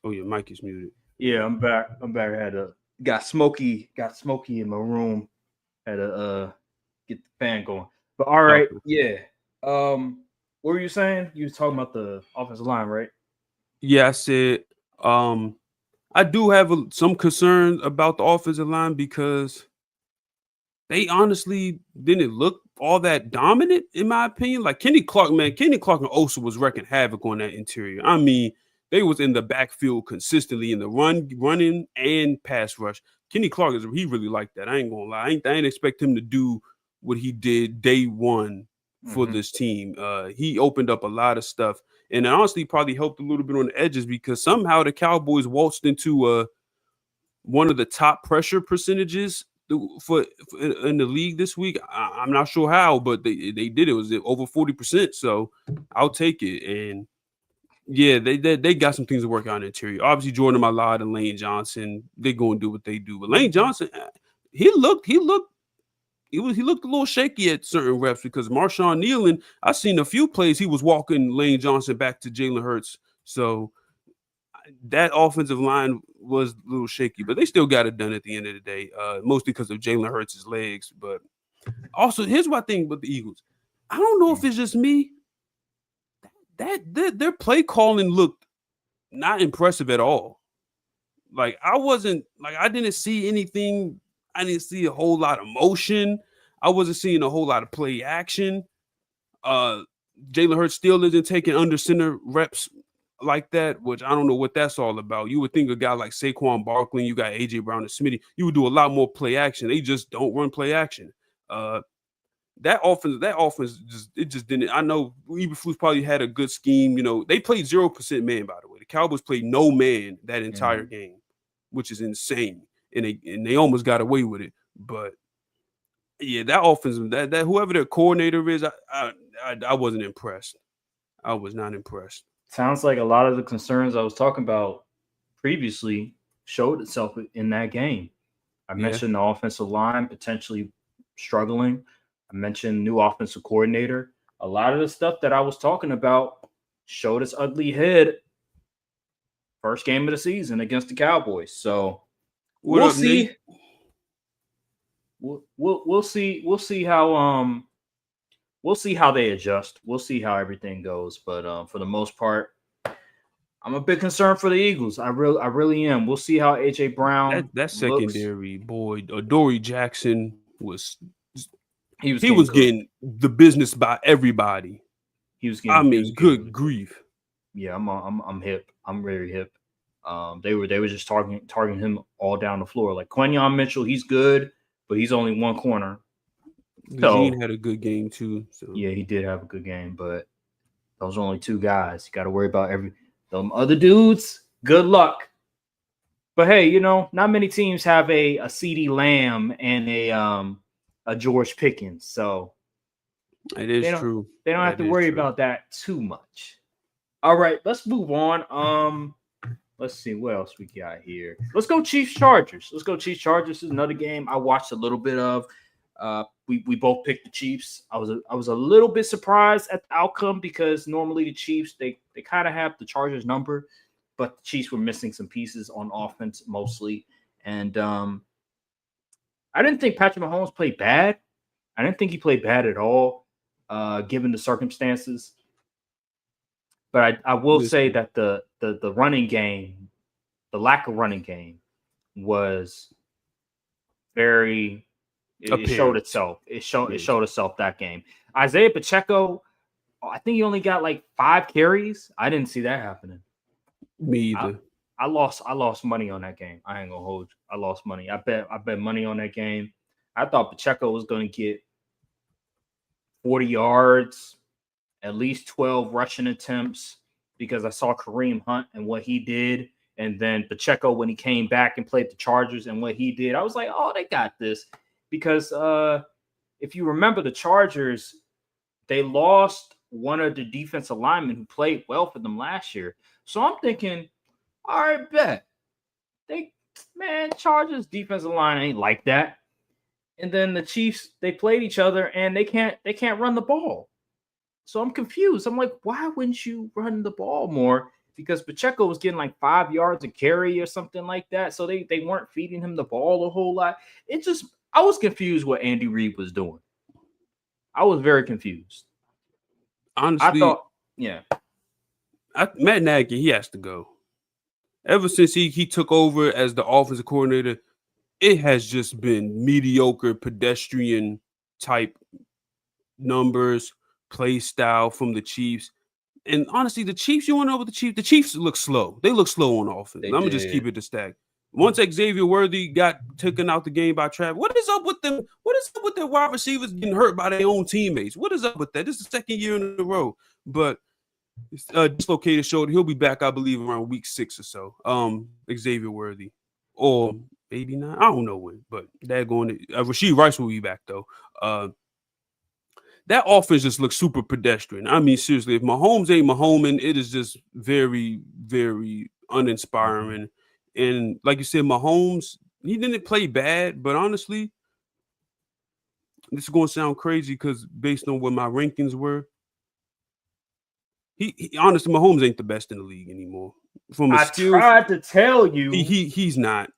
Oh, your mic is muted. Yeah, I'm back. I'm back. I had a got smoky in my room. Had to get the fan going. But all right, Okay. yeah. What were you saying? You was talking about the offensive line, right? Yeah, I said um I do have some concerns about the offensive line because they honestly didn't look all that dominant, in my opinion. Like Kenny Clark and Osa was wrecking havoc on that interior. I mean, they was in the backfield consistently in the running and pass rush. Kenny Clark he really liked that. I ain't gonna lie. I ain't expect him to do what he did day one for Mm-hmm. this team. He opened up a lot of stuff, and it honestly probably helped a little bit on the edges because somehow the Cowboys waltzed into one of the top pressure percentages for in the league this week. I'm not sure how, but they did. It was over 40%. So I'll take it. And yeah, they got some things to work on in the interior. Obviously, Jordan Mailata and Lane Johnson, they go and do what they do. But Lane Johnson, he looked a little shaky at certain reps because Marshawn Nealon, I seen a few plays he was walking Lane Johnson back to Jalen Hurts. So that offensive line was a little shaky, but they still got it done at the end of the day, mostly because of Jalen Hurts' legs. But also, here's my thing with the Eagles. I don't know if it's just me. Their play calling looked not impressive at all. Like I didn't see anything. I didn't see a whole lot of motion. I wasn't seeing a whole lot of play action. Uh, Jalen Hurts still isn't taking under center reps like that, which I don't know what that's all about. You would think a guy like Saquon Barkley, you got AJ Brown and Smitty, you would do a lot more play action. They just don't run play action. Uh, that offense just didn't. I know Eberflus probably had a good scheme. They played 0% man, by the way. The Cowboys played no man that entire Mhm. game, which is insane, and they almost got away with it. But yeah, that offense, that whoever their coordinator is, I wasn't impressed. I was not impressed. Sounds like a lot of the concerns I was talking about previously showed itself in that game. I Yeah. mentioned the offensive line potentially struggling. I mentioned new offensive coordinator. A lot of the stuff that I was talking about showed its ugly head first game of the season against the Cowboys. So What we'll up, see. Nate? We'll see how we'll see how they adjust. We'll see how everything goes. But for the most part, I'm a bit concerned for the Eagles. I really am. We'll see how AJ That Brown that looks. secondary boy, Dory Jackson was He was he getting was cooked. getting the business by everybody. He was I getting he was mean, getting really good cooked. grief. Yeah, I'm hip. I'm very hip. They were just targeting him all down the floor. Like Quenyon Mitchell, he's good, but he's only one corner. Eugene So had a good game too. So yeah, he did have a good game, but those are only two guys. You got to worry about every them other dudes. Good luck. But hey, not many teams have a CD Lamb and a George Pickens, so it is they don't true. they don't have That to is worry true. about that too much. All right, let's move on. Let's see what else we got here. Let's go Chiefs Chargers. Let's go Chiefs Chargers. This is another game I watched a little bit of. We both picked the Chiefs. I was a little bit surprised at the outcome because normally the Chiefs they kind of have the Chargers number, but the Chiefs were missing some pieces on offense mostly, and I didn't think Patrick Mahomes played bad. I didn't think he played bad at all, given the circumstances. But I will say Listen, that the running game, the lack of running game, was very. It showed apparent. itself. It Yeah. showed itself that game. Isaiah Pacheco, I think he only got like 5 carries. I didn't see that happening. Me I either. I lost money on that game. I ain't gonna hold you. I lost money. I bet money on that game. I thought Pacheco was gonna get 40 yards, at least 12 rushing attempts because I saw Kareem Hunt and what he did. And then Pacheco, when he came back and played the Chargers and what he did, I was like, oh, they got this. Because if you remember the Chargers, they lost one of the defensive linemen who played well for them last year. So I'm thinking, all right, bet. Chargers defensive line ain't like that. And then the Chiefs, they played each other and they can't run the ball. So I'm confused. I'm like, why wouldn't you run the ball more? Because Pacheco was getting like 5 yards a carry or something like that. So they weren't feeding him the ball a whole lot. I was confused what Andy Reid was doing. I was very confused. I Honestly, thought, yeah, Matt Nagy, he has to go. Ever since he took over as the offensive coordinator, it has just been mediocre, pedestrian type numbers, play style from the Chiefs. And honestly, the Chiefs, you want to know what the Chiefs look slow. They look slow on offense. they I'm gonna just keep did. it to stack. Once Xavier Worthy got taken out the game by Trav, what is up with them? What is up with their wide receivers getting hurt by their own teammates? What is up with that? This is the second year in a row. But dislocated shoulder. He'll be back, I believe, around week 6 or so. Xavier Worthy, or maybe not. I don't know when, but they're going to. Rasheed Rice will be back though. That offense just looks super pedestrian. I mean, seriously, if Mahomes ain't Mahomes, it is just very, very uninspiring. And like you said, Mahomes, he didn't play bad, but honestly, this is going to sound crazy because based on what my rankings were, honestly, Mahomes ain't the best in the league anymore. From his I skills, tried to tell you. he's not.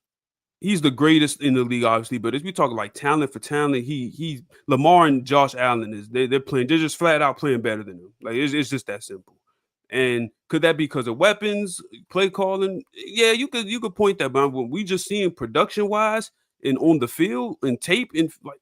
He's the greatest in the league, obviously. But if we talk like talent for talent, he Lamar and Josh Allen they're playing. They're just flat out playing better than him. Like it's just that simple. And could that be because of weapons, play calling? Yeah, you could point that, but when we just seeing production wise and on the field and tape and like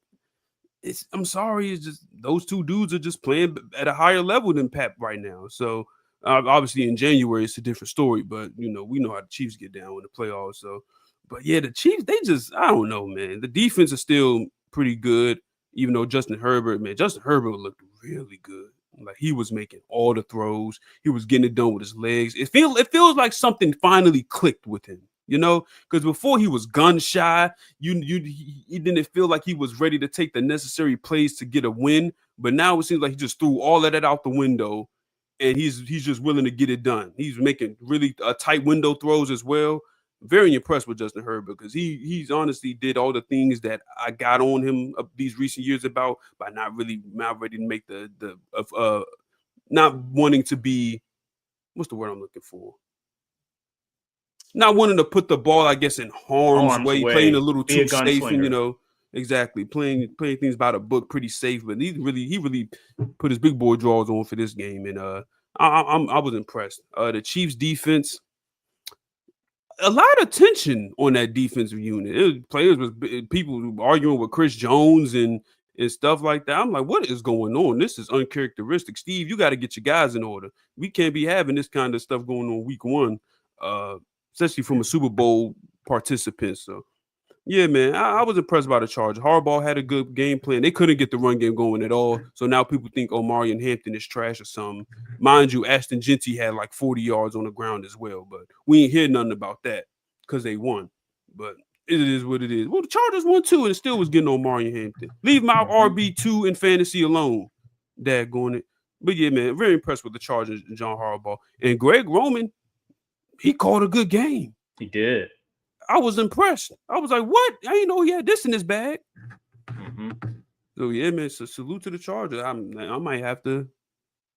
I'm sorry, it's just those two dudes are just playing at a higher level than Pep right now. So obviously in January it's a different story, but we know how the Chiefs get down in the playoffs. So, but yeah, the Chiefs they just I don't know, man. The defense is still pretty good, even though Justin Herbert looked really good. Like he was making all the throws. He was getting it done with his legs. It feels like something finally clicked with him. Because before he was gun shy. He didn't feel like he was ready to take the necessary plays to get a win. But now it seems like he just threw all of that out the window, and he's just willing to get it done. He's making really tight window throws as well. Very impressed with Justin Herbert because he's honestly did all the things that I got on him these recent years about by not ready to make the not wanting to be, what's the word I'm looking for? Not wanting to put the ball, I guess, in harm's Harm's way, playing a way. little Be a too safe, and gunslinger. exactly playing things by the book, pretty safe. But he really put his big boy draws on for this game, and I was impressed. The Chiefs defense, a lot of tension on that defensive unit. Players was people arguing with Chris Jones and stuff like that. I'm like, what is going on? This is uncharacteristic. Steve, you got to get your guys in order. We can't be having this kind of stuff going on week one, uh, especially from a Super Bowl participant. So yeah, man, I was impressed by the Chargers. Harbaugh had a good game plan. They couldn't get the run game going at all. So now people think Omari and Hampton is trash or something. Mind you, Ashton Genty had like 40 yards on the ground as well. But we ain't hear nothing about that because they won. But it is what it is. Well, the Chargers won too, and it still was getting Omari and Hampton. Leave my RB2 in fantasy alone. Daggone it. But yeah, man, very impressed with the Chargers and John Harbaugh. And Greg Roman, he called a good game. He did. I was impressed. I was like, what? I didn't know he had this in his bag. Mm-hmm. So yeah, man. So salute to the Chargers. I might have to,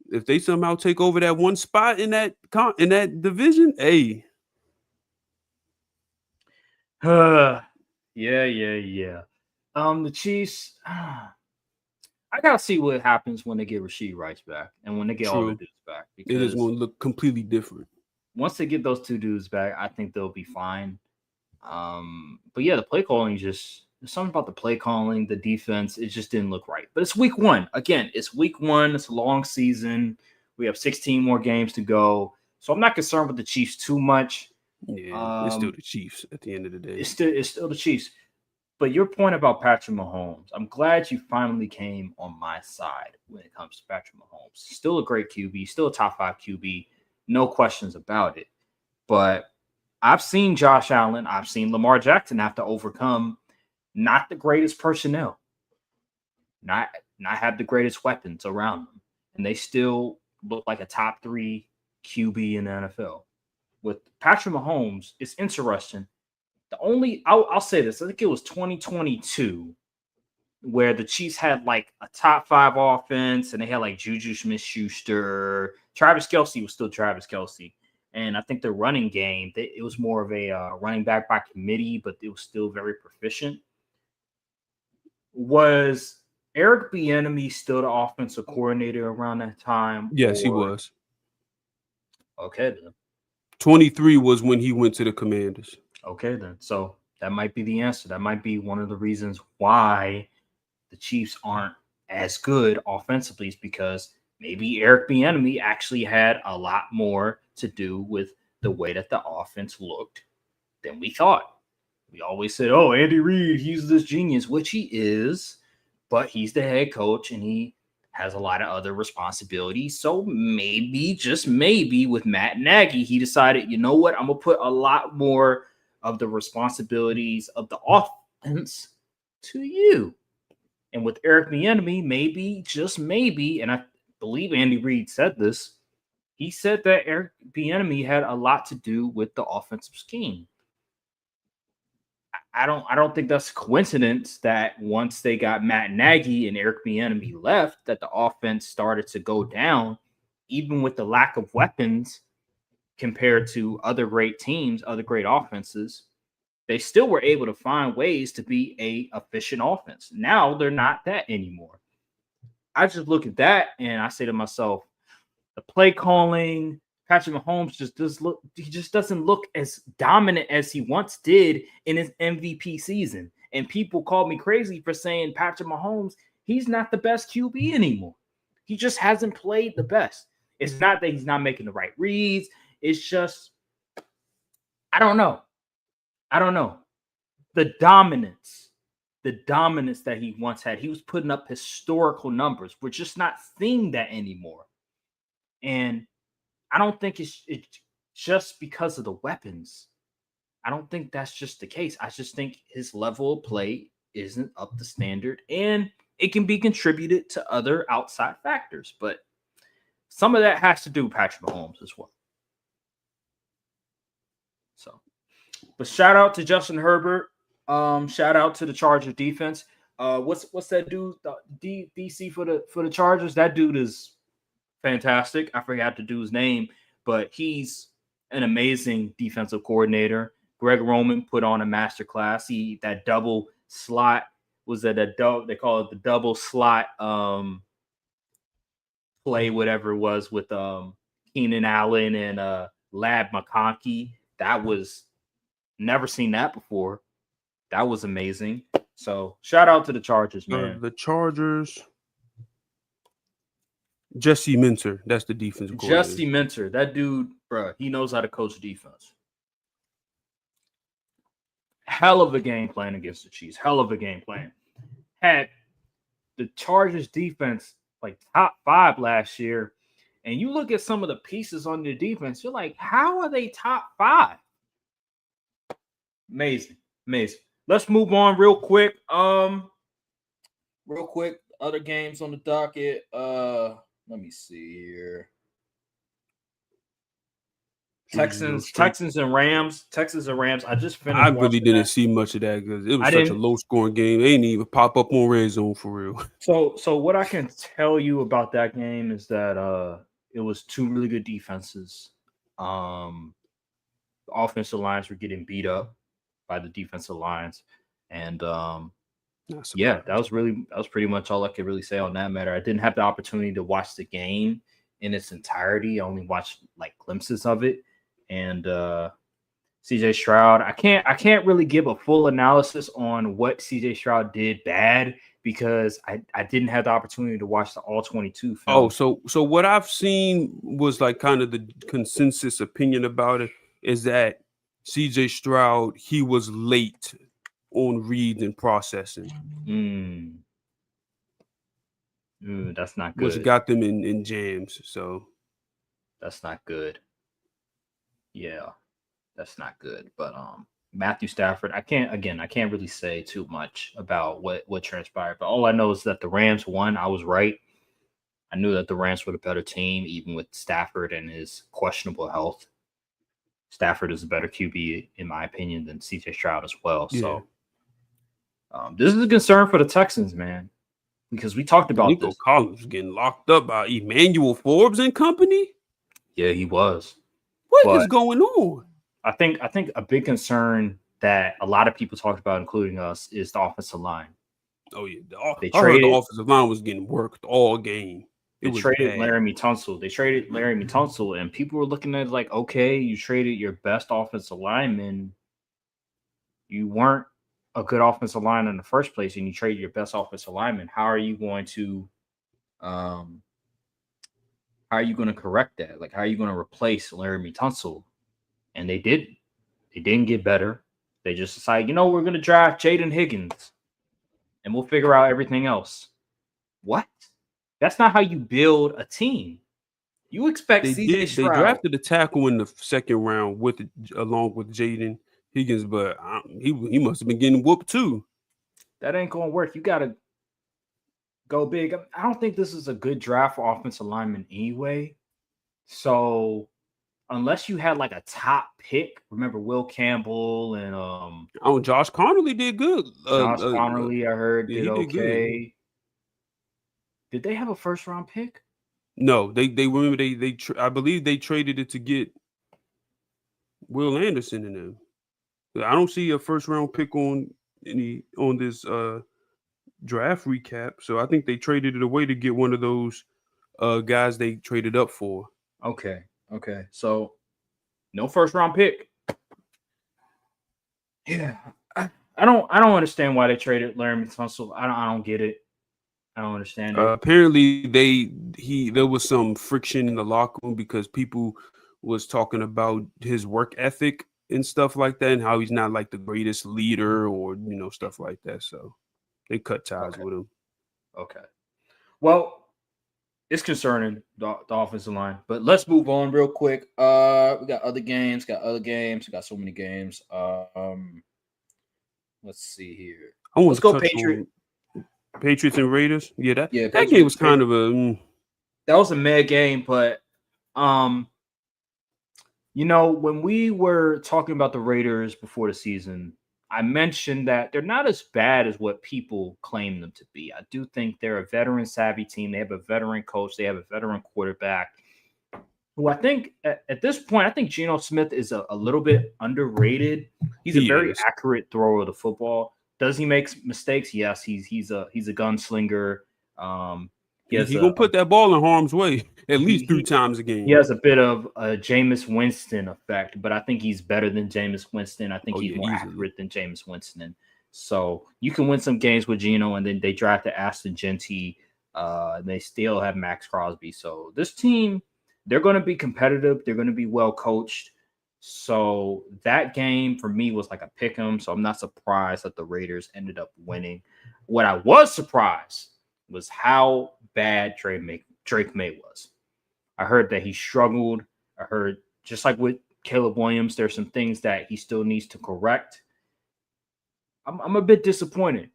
if they somehow take over that one spot in that division. Hey, Yeah. The Chiefs. I gotta see what happens when they get Rasheed Rice back and when they get all the true. dudes back. It is Because going to look completely different. once they get those two dudes back, I think they'll be fine. But yeah, the play calling just there's something about the play calling, the defense, it just didn't look right. But it's week one. Again, it's week one. It's a long season. We have 16 more games to go. So I'm not concerned with the Chiefs too much. Yeah, it's still the Chiefs at the end of the day. It's still the Chiefs. But your point about Patrick Mahomes, I'm glad you finally came on my side when it comes to Patrick Mahomes. Still a great QB, still a top 5 QB, no questions about it. But I've seen Josh Allen, I've seen Lamar Jackson have to overcome not the greatest personnel, not have the greatest weapons around them, and they still look like a top 3 QB in the NFL. With Patrick Mahomes, it's interesting. I'll say this, I think it was 2022 where the Chiefs had like a top 5 offense and they had like Juju Smith-Schuster. Travis Kelce was still Travis Kelce. And I think the running game, it was more of a running back by committee, but it was still very proficient. Was Eric Bieniemy still the offensive coordinator around that time? Yes, he was. Okay, then. 23 was when he went to the Commanders. Okay, then. So that might be the answer. That might be one of the reasons why the Chiefs aren't as good offensively, is because maybe Eric Bieniemy actually had a lot more to do with the way that the offense looked than we thought. We always said, "Oh, Andy Reid, he's this genius," which he is, but he's the head coach and he has a lot of other responsibilities. So maybe, just maybe, with Matt Nagy, he decided, you know what, I'm gonna put a lot more of the responsibilities of the offense to you. And with Eric Bieniemy, maybe, just maybe, and I believe Andy Reid said this, he said that Eric Bieniemy had a lot to do with the offensive scheme. I don't think that's a coincidence that once they got Matt Nagy and Eric Bieniemy left, that the offense started to go down, even with the lack of weapons compared to other great teams, other great offenses. They still were able to find ways to be a efficient offense. Now they're not that anymore. I just look at that and I say to myself, the play calling, Patrick Mahomes just doesn't look as dominant as he once did in his MVP season. And people called me crazy for saying Patrick Mahomes, he's not the best QB anymore. He just hasn't played the best. It's not that he's not making the right reads. It's just, I don't know. The dominance the dominance that he once had. He was putting up historical numbers. We're just not seeing that anymore. And I don't think it's just because of the weapons. I don't think that's just the case. I just think his level of play isn't up to standard, and it can be contributed to other outside factors. But some of that has to do with Patrick Mahomes as well. So, but shout out to Justin Herbert. Shout out to the Chargers defense. What's that dude? DC for the Chargers. That dude is fantastic. I forgot the dude's name, but he's an amazing defensive coordinator. Greg Roman put on a masterclass. That double slot was that they call it the double slot play, whatever it was with Keenan Allen and Lab McConkey. That was never seen that before. That was amazing. So shout out to the Chargers, man. The Chargers. Jesse Minter, that's the defense coordinator. Jesse Minter, that dude, bro, he knows how to coach defense. Hell of a game plan against the Chiefs. Hell of a game plan. Had the Chargers defense like top 5 last year, and you look at some of the pieces on the defense, you're like, how are they top 5? Amazing. Let's move on real quick. Other games on the docket. Let me see here. Texans and Rams. I just finished. I really didn't see much of that because it was such a low-scoring game. They didn't even pop up on red zone for real. So what I can tell you about that game is that it was 2 really good defenses. The offensive lines were getting beat up by the defensive lines, and yeah, that was pretty much all I could really say on that matter. I didn't have the opportunity to watch the game in its entirety. I only watched like glimpses of it. And CJ Stroud, I can't really give a full analysis on what CJ Stroud did bad because I didn't have the opportunity to watch the all 22 film. Oh, so what I've seen was like kind of the consensus opinion about it is that CJ Stroud, he was late on reads and processing. That's not good. Which got them in jams. So that's not good. Yeah, that's not good. But Matthew Stafford, I can't really say too much about what transpired. But all I know is that the Rams won. I was right. I knew that the Rams were the better team, even with Stafford and his questionable health. Stafford is a better QB, in my opinion, than CJ Stroud as well. Yeah. So this is a concern for the Texans, man, because we talked about Nico Collins getting locked up by Emmanuel Forbes and company. Yeah, he was. What is going on? I think a big concern that a lot of people talked about, including us, is the offensive line. Oh yeah, I heard the offensive line was getting worked all game. They traded Laramie Tunsil. And people were looking at it like, okay, you traded your best offensive lineman. You weren't a good offensive line in the first place, and you traded your best offensive lineman. How are you going to correct that? Like, how are you going to replace Laramie Tunsil? And they didn't. They didn't get better. They just decided, we're going to draft Jaden Higgins, and we'll figure out everything else. What? That's not how you build a team. You expect CJ Stroud. They drafted a tackle in the second round along with Jaden Higgins, but he must have been getting whooped too. That ain't going to work. You got to go big. I don't think this is a good draft for offensive linemen anyway. So unless you had like a top pick, remember Will Campbell and Josh Connerly did good. Josh Connerly, I heard did okay. Good. Did they have a first round pick? No, they remember I believe they traded it to get Will Anderson in them. I don't see a first round pick on this draft recap, so I think they traded it away to get one of those guys they traded up for. Okay. So no first round pick. Yeah, I don't understand why they traded Laramie Tunsil. I don't get it. I don't understand it. Apparently, there was some friction in the locker room because people was talking about his work ethic and stuff like that, and how he's not like the greatest leader or stuff like that. So They cut ties Okay. with him. Okay. Well, it's concerning the offensive line, but let's move on real quick. We got other games. Got other games. We got so many games. Let's see here. I want Let's to go touch Patriot. on Patriots and Raiders. Yeah, that Yeah, that game was Patriot. kind of a That was a mad game, but um, when we were talking about the Raiders before the season, I mentioned that they're not as bad as what people claim them to be. I do think they're a veteran savvy team. They have a veteran coach. They have a veteran quarterback who I think at this point, I think Geno Smith is a little bit underrated. He's a he very is. accurate thrower of the football. Does he make mistakes? Yes, he's a gunslinger. He has He gonna put that ball in harm's way at he least three he times a he game. has a bit of a Jameis Winston effect, but I think he's better than Jameis Winston. I think Oh he's yeah, more easily. accurate than Jameis Winston. So you can win some games with Geno, and then they drafted Aston Genty, and they still have Max Crosby. So this team, they're going to be competitive. They're going to be well coached. So that game for me was like a pick 'em. So I'm not surprised that the Raiders ended up winning. What I was surprised was how bad Drake May was. I heard that he struggled. I heard just like with Caleb Williams, there's some things that he still needs to correct. I'm a bit disappointed.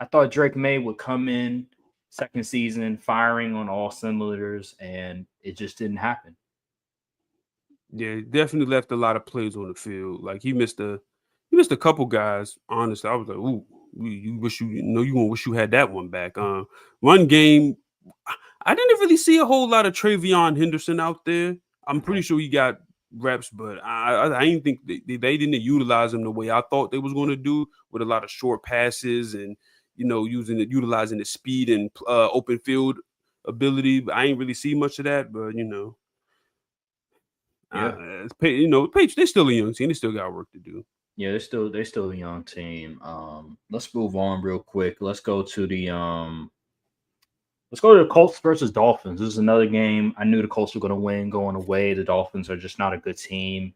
I thought Drake May would come in second season firing on all cylinders, and it just didn't happen. Yeah, definitely left a lot of plays on the field. Like he missed a couple guys. Honestly, I was like, ooh, you wish you gonna wish you had that one back. One game, I didn't really see a whole lot of Travion Henderson out there. I'm Okay. pretty sure he got reps, but I didn't think they didn't utilize him the way I thought they was going to do with a lot of short passes and utilizing the speed and open field ability. I ain't really see much of that, but Yeah. Patriots, they're still a young team. They still got work to do. Yeah, they're still a young team. Let's move on real quick. Let's go to the Colts versus Dolphins. This is another game. I knew the Colts were going to win going away. The Dolphins are just not a good team.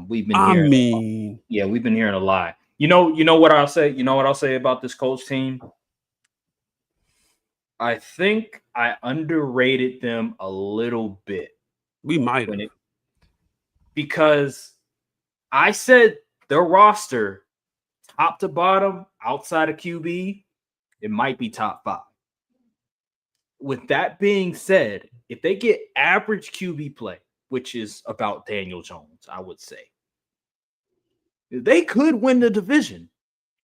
We've been I hearing, mean, yeah, we've been hearing a lot. You know what I'll say. You know what I'll say about this Colts team. I think I underrated them a little bit we might when have. it because I said their roster, top to bottom, outside of QB, it might be top five. With that being said, if they get average QB play, which is about Daniel Jones, I would say, they could win the division.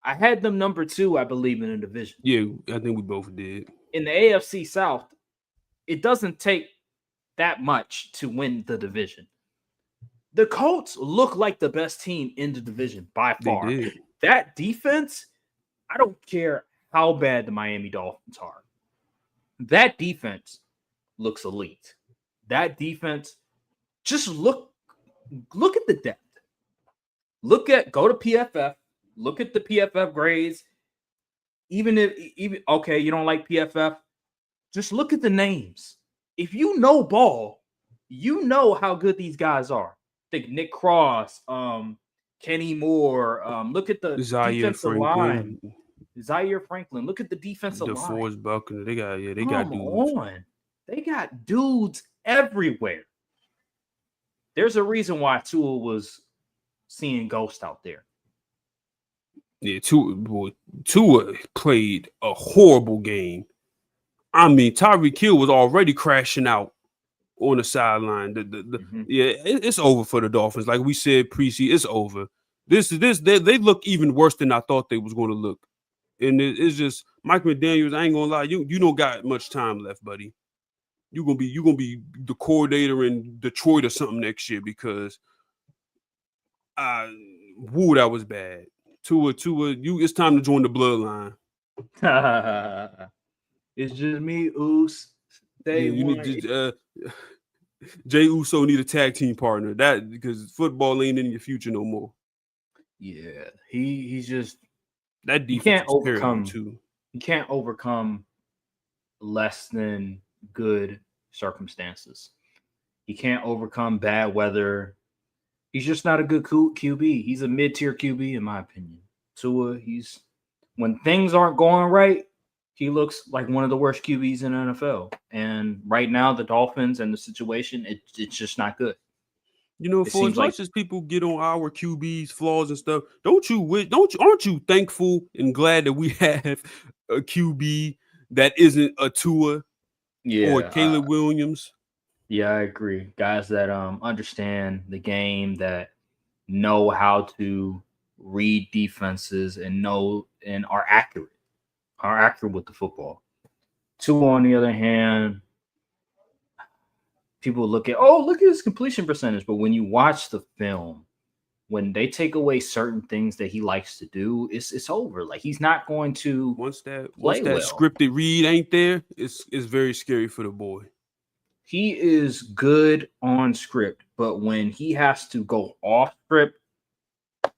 I had them number two, I believe, in the division. Yeah, I think we both did. In the AFC South, it doesn't take that much to win the division. The Colts look like the best team in the division by They far. did. That defense, I don't care how bad the Miami Dolphins are. That defense looks elite. That defense, just look at the depth. Go to PFF, look at the PFF grades. Even okay, you don't like PFF, just look at the names. If you know ball, you know how good these guys are. Think Nick Cross, Kenny Moore. Look at the Zaire defensive line. Franklin, Zaire Franklin. Look at the defensive line. DeForest Buckner. They got Come dudes. on. They got dudes everywhere. There's a reason why Tua was seeing ghosts out there. Yeah, Tua played a horrible game. I mean, Tyreek Hill was already crashing out on the sideline. Mhm. Yeah, it's over for the Dolphins. Like we said, preseason, it's over. They look even worse than I thought they was going to look. And it's just Mike McDaniels. I ain't gonna lie, you don't got much time left, buddy. You gonna be the coordinator in Detroit or something next year because uh woo, that was bad. Tua, it's time to join the bloodline. It's just me, Oos. Yeah, Day you one. need Jay Uso need a tag team partner. That because football ain't in your future no more. Yeah, he's just That he defense can't was terrible overcome too. he can't overcome less than good circumstances. He can't overcome bad weather. He's just not a good QB. He's a mid-tier QB in my opinion. Tua, he's when things aren't going right, he looks like one of the worst QBs in the NFL. And right now, the Dolphins and the situation, it's just not good. You know, It for as seems like much as people get on our QB's flaws and stuff, aren't you thankful and glad that we have a QB that isn't a Tua or yeah, Caleb Williams? yeah, I agree. Guys that understand the game, that know how to read defenses and know and are accurate with the football. Two, on the other hand, people look at, oh, look at his completion percentage, but when you watch the film, when they take away certain things that he likes to do, it's over. Like he's not going to Once play that well. scripted read ain't there, it's very scary for the boy. He is good on script, but when he has to go off script,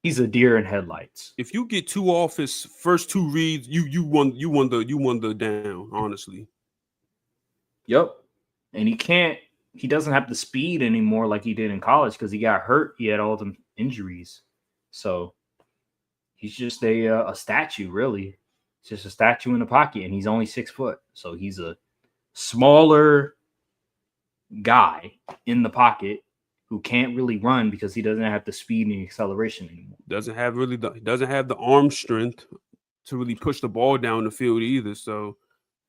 he's a deer in headlights. If you get two off his first two reads, you won the down, honestly. Yep. And he doesn't have the speed anymore like he did in college because he got hurt. He had all them injuries. So he's just a statue, really. It's just a statue in the pocket, and he's only 6 foot. So he's a smaller guy in the pocket who can't really run because he doesn't have the speed and acceleration anymore. Doesn't have the arm strength to really push the ball down the field either. So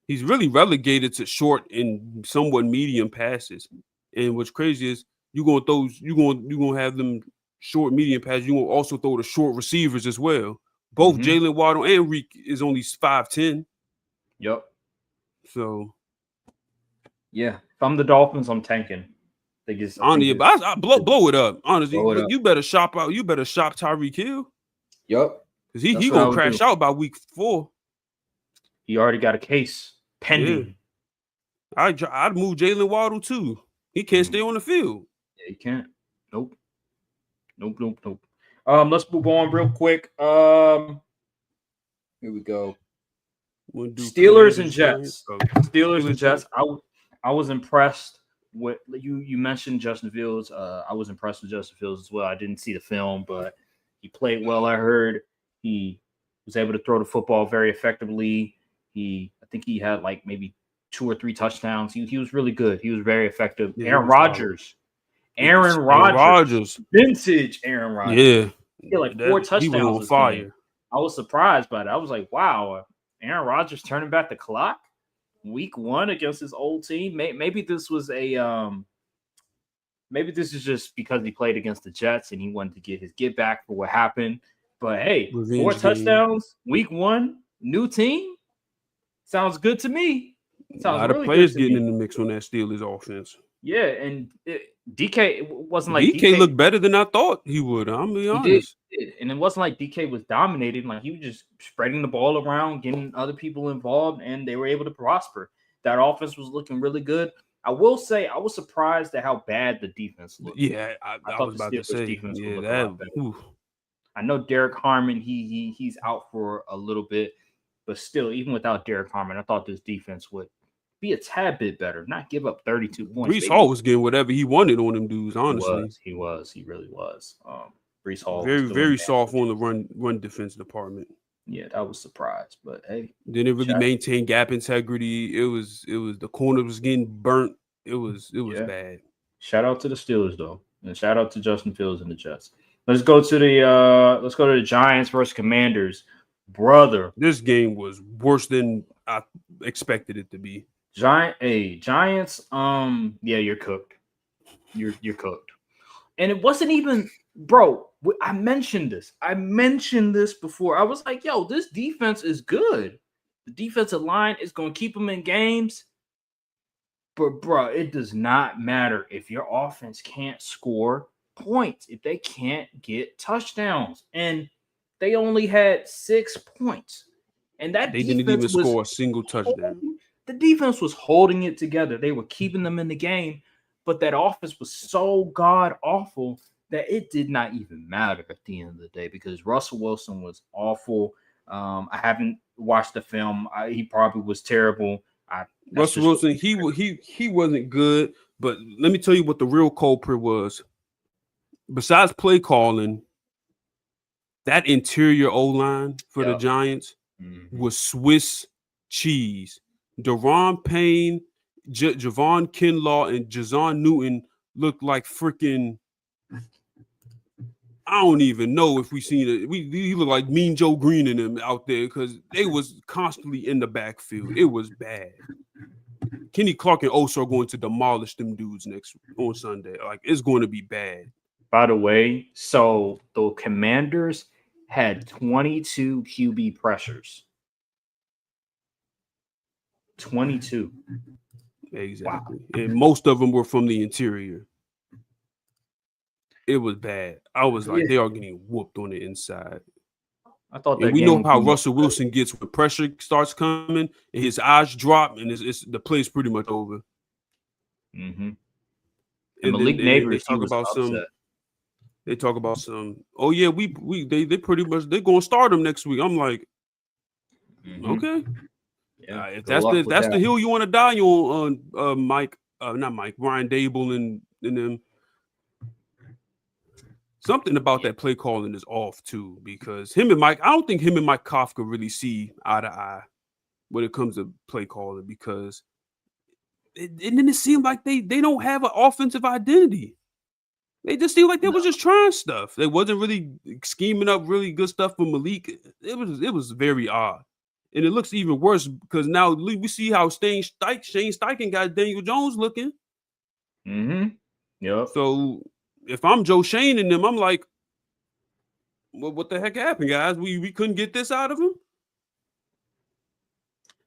he's really relegated to short and somewhat medium passes. And what's crazy is you gonna have them short medium passes. You gonna also throw the short receivers as well. Both Mm-hmm. Jalen Waddle and Reek is only 5'10". Yep. So Yeah. If I'm the Dolphins, I'm tanking. I think honestly, but I blow it up. Honestly, blow it up. you better shop out. You better shop Tyreek Hill Yep. because That's he what I gonna would do. crash out by week 4. He already got a case Yeah, pending. I'd move Jalen Waddle too. He can't stay on the field. Yeah, he can't. Nope. Nope. Nope. Nope. Let's move on real quick. Here we go. Steelers and Jets. Steelers and Jets. I was impressed with you. You mentioned Justin Fields. I was impressed with Justin Fields as well. I didn't see the film, but he played well. I heard he was able to throw the football very effectively. I think he had like maybe 2 or 3 touchdowns. He was really good. He was very effective. Yeah, Aaron Rodgers. Vintage Aaron Rodgers. Yeah, He had like 4 touchdowns. He was on this fire. game. I was surprised by that. I was like, wow, Aaron Rodgers turning back the clock week 1 against his old team. Maybe this was maybe this is just because he played against the Jets and he wanted to get his get back for what happened. But hey, Revenge 4 game. touchdowns, week 1, new team. Sounds good to me. Sounds a lot really of players good to getting me. in the mix on that Steelers offense. Yeah, and DK wasn't like DK looked better than I thought he would. I'm gonna be honest. He did. And it wasn't like DK was dominating. Like he was just spreading the ball around, getting other people involved, and they were able to prosper. That offense was looking really good. I will say I was surprised at how bad the defense looked. Yeah, I thought was the about to Steelers say. defense would Yeah, look a that. lot better. I know Derek Harmon, he's out for a little bit, but still, even without Derek Harmon, I thought this defense would be a tad bit better, not give up 32 points. Brees Hall was getting whatever he wanted on them dudes. Honestly, he really was. Brees Hall very was doing very soft on the run defense department. Yeah, that was surprised, but hey, didn't really maintain gap integrity. It was the corner was getting burnt. It was bad. Shout out to the Steelers though, and shout out to Justin Fields and the Jets. Let's go to the Giants versus Commanders, brother. This game was worse than I expected it to be. Giants. Yeah, you're cooked. You're cooked. And it wasn't even, bro. I mentioned this before. I was like, yo, this defense is good. The defensive line is going to keep them in games. But, bro, it does not matter if your offense can't score points, if they can't get touchdowns. And they only had 6 points. And that they didn't even score a single touchdown. The defense was holding it together. They were keeping them in the game. But that offense was so god awful that it did not even matter at the end of the day because Russell Wilson was awful. I haven't watched the film. He probably was terrible. Russell Wilson, he wasn't good. But let me tell you what the real culprit was. Besides play calling, that interior O-line for the Giants Mm-hmm. was Swiss cheese. Deron Payne, Javon Kinlaw, and Jazon Newton looked like freaking. I don't even know if we seen it. We look like Mean Joe Green in them out there because they was constantly in the backfield. It was bad. Kenny Clark and Oso are going to demolish them dudes next on Sunday. Like it's going to be bad. By the way, so the Commanders had 22 QB pressures. 22. Wow. Exactly. And most of them were from the interior. It was bad. I was like, Yeah. they are getting whooped on the inside. I thought And that we game know would how be much Russell better. Wilson gets when pressure starts coming and his eyes drop and it's the play's pretty much over. Mm-hmm. And And then Malik they Neighbors, he talk was about upset. some. They talk about some. Oh yeah, they pretty much they're gonna start him next week. I'm like, Mm-hmm. okay, Yeah. if Good luck if with that's that. the hill you want to die on, Mike, not Mike, Brian Dable and them. Something about Yeah. that play calling is off too because him and Mike. I don't think him and Mike Kafka really see eye to eye when it comes to play calling because and then it seemed like they don't have an offensive identity. They just seemed like they No. was just trying stuff. They wasn't really scheming up really good stuff for Malik. It was very odd, and it looks even worse because now we see how Shane Steichen got Daniel Jones looking. Mm-hmm. Yep. So if I'm Joe Shane and them, I'm like, well, what the heck happened, guys? We couldn't get this out of him.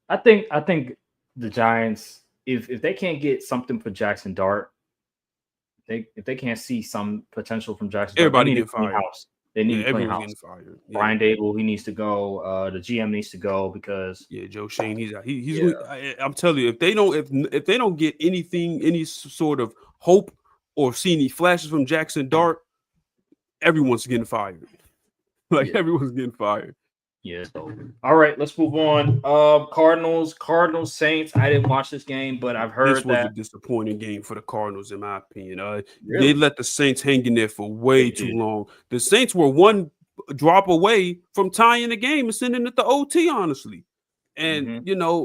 I think the Giants, if they can't get something for Jackson Dart, if they can't see some potential from Jackson Dart, they Everybody need to getting clean fired. house. They need Yeah, to clean everyone's getting house. fired. Yeah. Brian Dable, he needs to go. The GM needs to go because Yeah, Joe Shane, he's out. He's. yeah. I'm telling you, if they don't get anything, any sort of hope or see any flashes from Jackson Dart, everyone's getting fired. Like Yeah. everyone's getting fired. Yeah, it's over. All right, let's move on. Cardinals, Saints. I didn't watch this game, but I've This heard was that a disappointing game for the Cardinals, in my opinion. They really let the Saints hang in there for they way too did. long. The Saints were one drop away from tying the game and sending it to OT, honestly. And Hmm.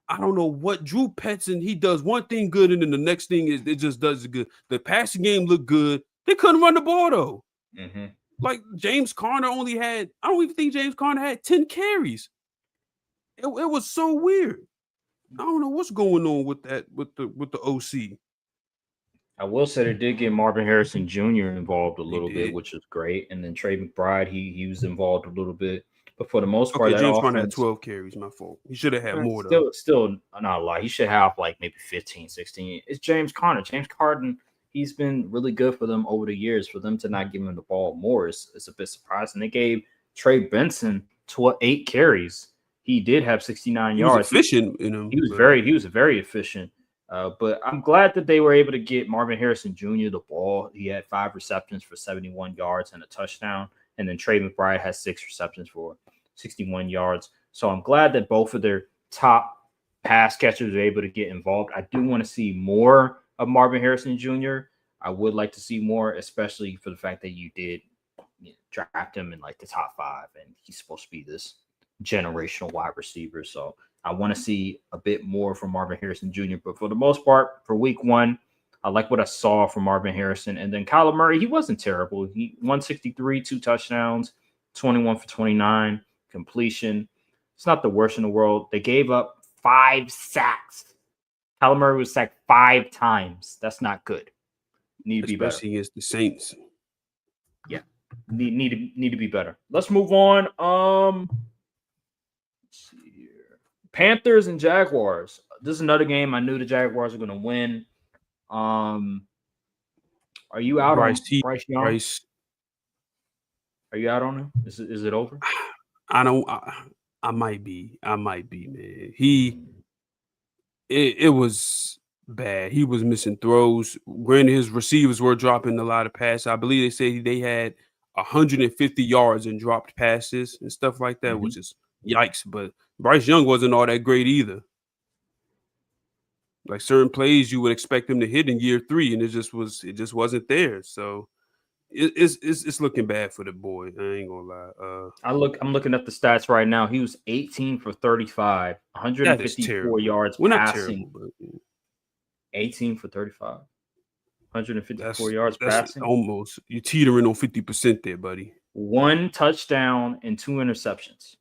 I don't know what Drew Petzing, he does one thing good, and then the next thing is it just does it good. The passing game looked good. They couldn't run the ball though. Hmm. Like James Conner only had, I don't even think James Conner had 10 carries. It was so weird. I don't know what's going on with that with the OC. I will say they did get Marvin Harrison Jr. involved a They little bit, did. which is great, and then Trey McBride he was involved a little bit, but for the most part, Okay, that James Conner had offense 12 carries. My fault. He should have had more though. still not a lot. He should have like maybe 15, 16. It's James Conner. James Carden, he's been really good for them over the years. For them to not give him the ball more is a bit surprising. They gave Trey Benson 8 carries. He did have 69 He was yards. efficient in him, but He was very efficient. But I'm glad that they were able to get Marvin Harrison Jr. the ball. He had 5 receptions for 71 yards and a touchdown, and then Trey McBride has 6 receptions for 61 yards. So I'm glad that both of their top pass catchers are able to get involved. I do want to see more of Marvin Harrison Jr. I would like to see more, especially for the fact that you did draft him in like the top 5, and he's supposed to be this generational wide receiver. So I want to see a bit more from Marvin Harrison Jr. But for the most part, for week 1, I like what I saw from Marvin Harrison. And then Kyler Murray, he wasn't terrible. He 163, 2 touchdowns, 21 for 29, completion. It's not the worst in the world. They gave up 5 sacks. Kyler Murray was sacked 5 times. That's not good. Need to be better. especially against the Saints. Yeah. Need to be better. Let's move on. Let's see here. Panthers and Jaguars. This is another game I knew the Jaguars are going to win. Um, are you out Bryce on T. Bryce Young? Bryce. Are you out on him? Is it over? I don't. I might be. I might be, man. It was bad. He was missing throws. Granted, his receivers were dropping a lot of passes. I believe they say they had 150 yards in dropped passes and stuff like that, Mm-hmm. which is yikes. But Bryce Young wasn't all that great either. Like certain plays you would expect him to hit in year 3, and it just wasn't there. So it's looking bad for the boy. I ain't gonna lie. I'm looking at the stats right now. He was 18 for 35, That is 154 terrible. yards Well, not passing. terrible, but 18 for 35, 154 that's yards that's passing, almost you teetering on 50% there, buddy. one touchdown and two interceptions.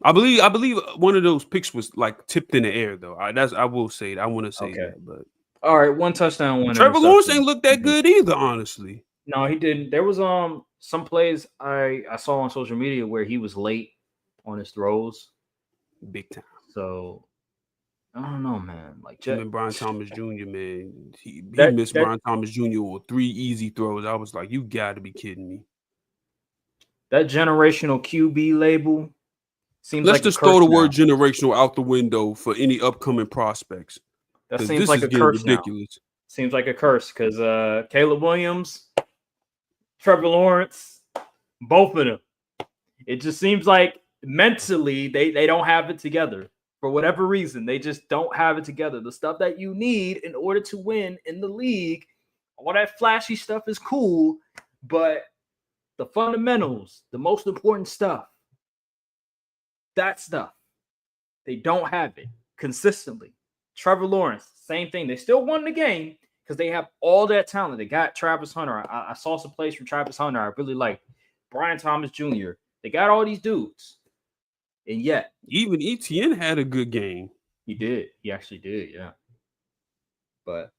I believe one of those picks was like tipped in the air though. I will say that. I want to say Okay. that, but All right, one touchdown, one Trevor Lawrence interception. ain't looked that good either, honestly. No, he didn't. There was some plays I saw on social media where he was late on his throws. Big time. So I don't know, man. Like Him and Brian Thomas Jr., man. He that missed that Brian Thomas Jr. on 3 easy throws. I was like, you got to be kidding me. that generational QB label seems Let's like a just throw curse the word now. generational out the window for any upcoming prospects That because seems this like is a getting curse now. ridiculous. Seems like a curse because Caleb Williams, Trevor Lawrence, both of them. It just seems like mentally they don't have it together. For whatever reason, they just don't have it together. The stuff that you need in order to win in the league, all that flashy stuff is cool, but the fundamentals, the most important stuff, that stuff, they don't have it consistently. Trevor Lawrence, same thing. They still won the game because they have all that talent. They got Travis Hunter. I saw some plays from Travis Hunter. I really like Brian Thomas Jr. They got all these dudes. And yet, Even ETN had a good game. he did. He actually did, yeah. But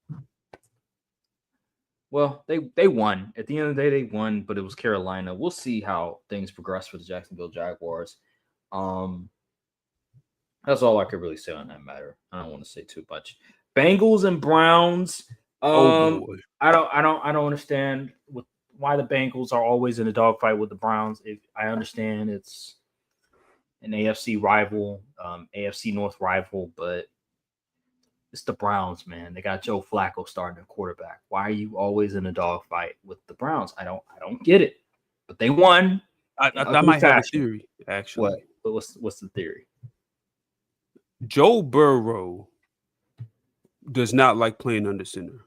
well, they won. At the end of the day, they won, but it was Carolina. We'll see how things progress for the Jacksonville Jaguars. Um, that's all I could really say on that matter. I don't want to say too much. Bengals and Browns. Oh boy. I don't understand why the Bengals are always in a dogfight with the Browns. I understand it's an AFC rival, AFC North rival, but it's the Browns, man. They got Joe Flacco starting at quarterback. Why are you always in a dogfight with the Browns? I don't get it. But they won in I ugly might have a fashion. theory, actually. What? What's the theory? Joe Burrow does not like playing under center.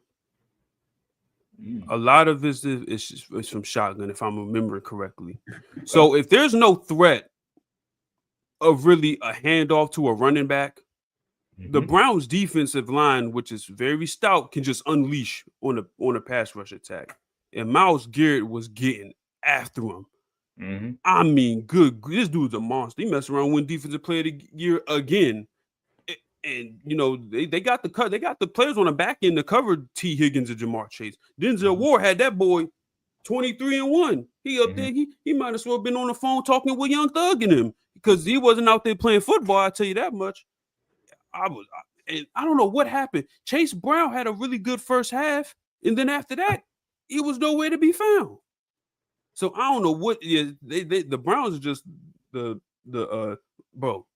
A lot of this is from shotgun, if I'm remembering correctly. So if there's no threat of really a handoff to a running back, the Browns defensive line, which is very stout, can just unleash on a pass rush attack. And Myles Garrett was getting after him. Mm-hmm. I mean, this dude's a monster. He messed around win defensive player of the year again. And you know, they got the players on the back end to cover T. Higgins and Jamar Chase. Denzel Ward had that boy 23-1. He up there, he might as well been on the phone talking with Young Thug and him because he wasn't out there playing football, I tell you that much. And I don't know what happened. Chase Brown had a really good first half, and then after that, he was nowhere to be found. So I don't know what the Browns are just bro.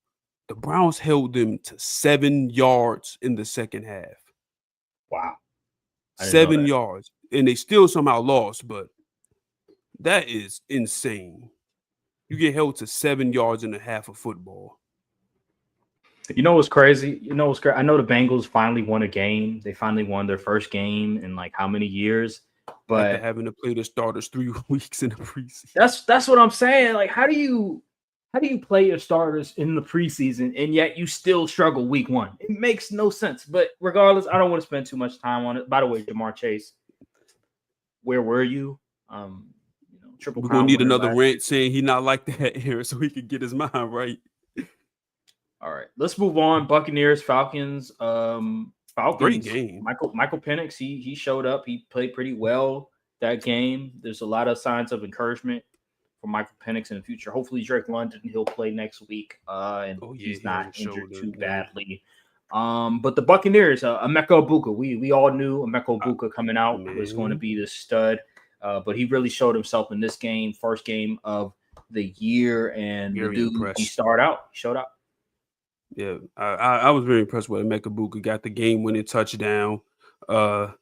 The Browns held them to 7 yards in the second half. Wow. 7 yards. And they still somehow lost, but that is insane. You get held to 7 yards in a half of football. You know what's crazy? I know the Bengals finally won a game. They finally won their first game in like how many years? But after having to play the starters 3 weeks in the preseason. That's what I'm saying. Like, how do you play your starters in the preseason and yet you still struggle week one? It makes no sense. But regardless, I don't want to spend too much time on it. By the way, Jamar Chase, where were you? Triple We're Crown gonna need winner another rant saying he not like that here so he could get his mind right. All right, let's move on. Buccaneers, Falcons. Falcons. Great game. Michael Penix, he showed up. He played pretty well that game. There's a lot of signs of encouragement for Michael Penix in the future. Hopefully, Drake London, he'll play next week, and he's not injured too badly. But the Buccaneers, Emeka Egbuka, we all knew Emeka Egbuka coming out was going to be the stud, but he really showed himself in this game, first game of the year, and very the dude impressed. He showed out. Yeah, I was very impressed with Emeka Egbuka. Got the game-winning touchdown. I'm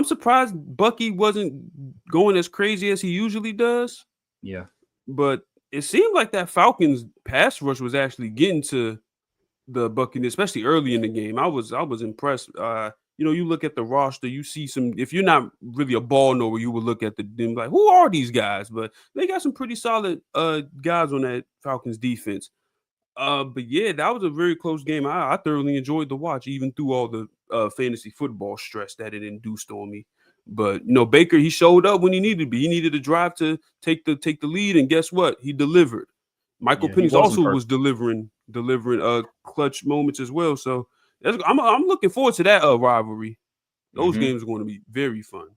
surprised Bucky wasn't going as crazy as he usually does. Yeah. But it seemed like that Falcons pass rush was actually getting to the Buccaneers, especially early in the game. I was impressed. you look at the roster, you see some. If you're not really a ball knower, you would look at them like, who are these guys? But they got some pretty solid guys on that Falcons defense. But yeah, that was a very close game. I thoroughly enjoyed the watch, even through all the fantasy football stress that it induced on me. But Baker, he showed up when he needed to be. He needed a drive to take the lead, and guess what? He delivered. Michael Yeah, he Penix wasn't also was perfect. delivering clutch moments as well. So I'm looking forward to that rivalry. Those Hmm. games are going to be very fun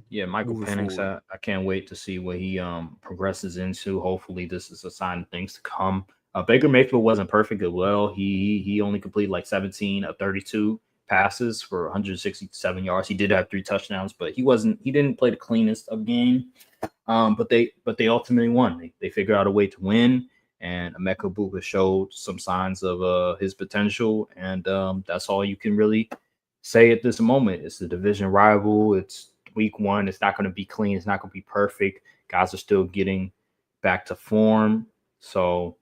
Yeah, Michael moving Penix. forward. I can't wait to see what he progresses into. Hopefully, this is a sign of things to come. Baker Mayfield wasn't perfect as well. He only completed like 17 of 32 passes for 167 yards. He did have 3 touchdowns, but he didn't play the cleanest of game. But they ultimately won. They figured out a way to win, and Emeka Buka showed some signs of his potential, and that's all you can really say at this moment. It's the division rival. It's week one. It's not going to be clean. It's not going to be perfect. Guys are still getting back to form. So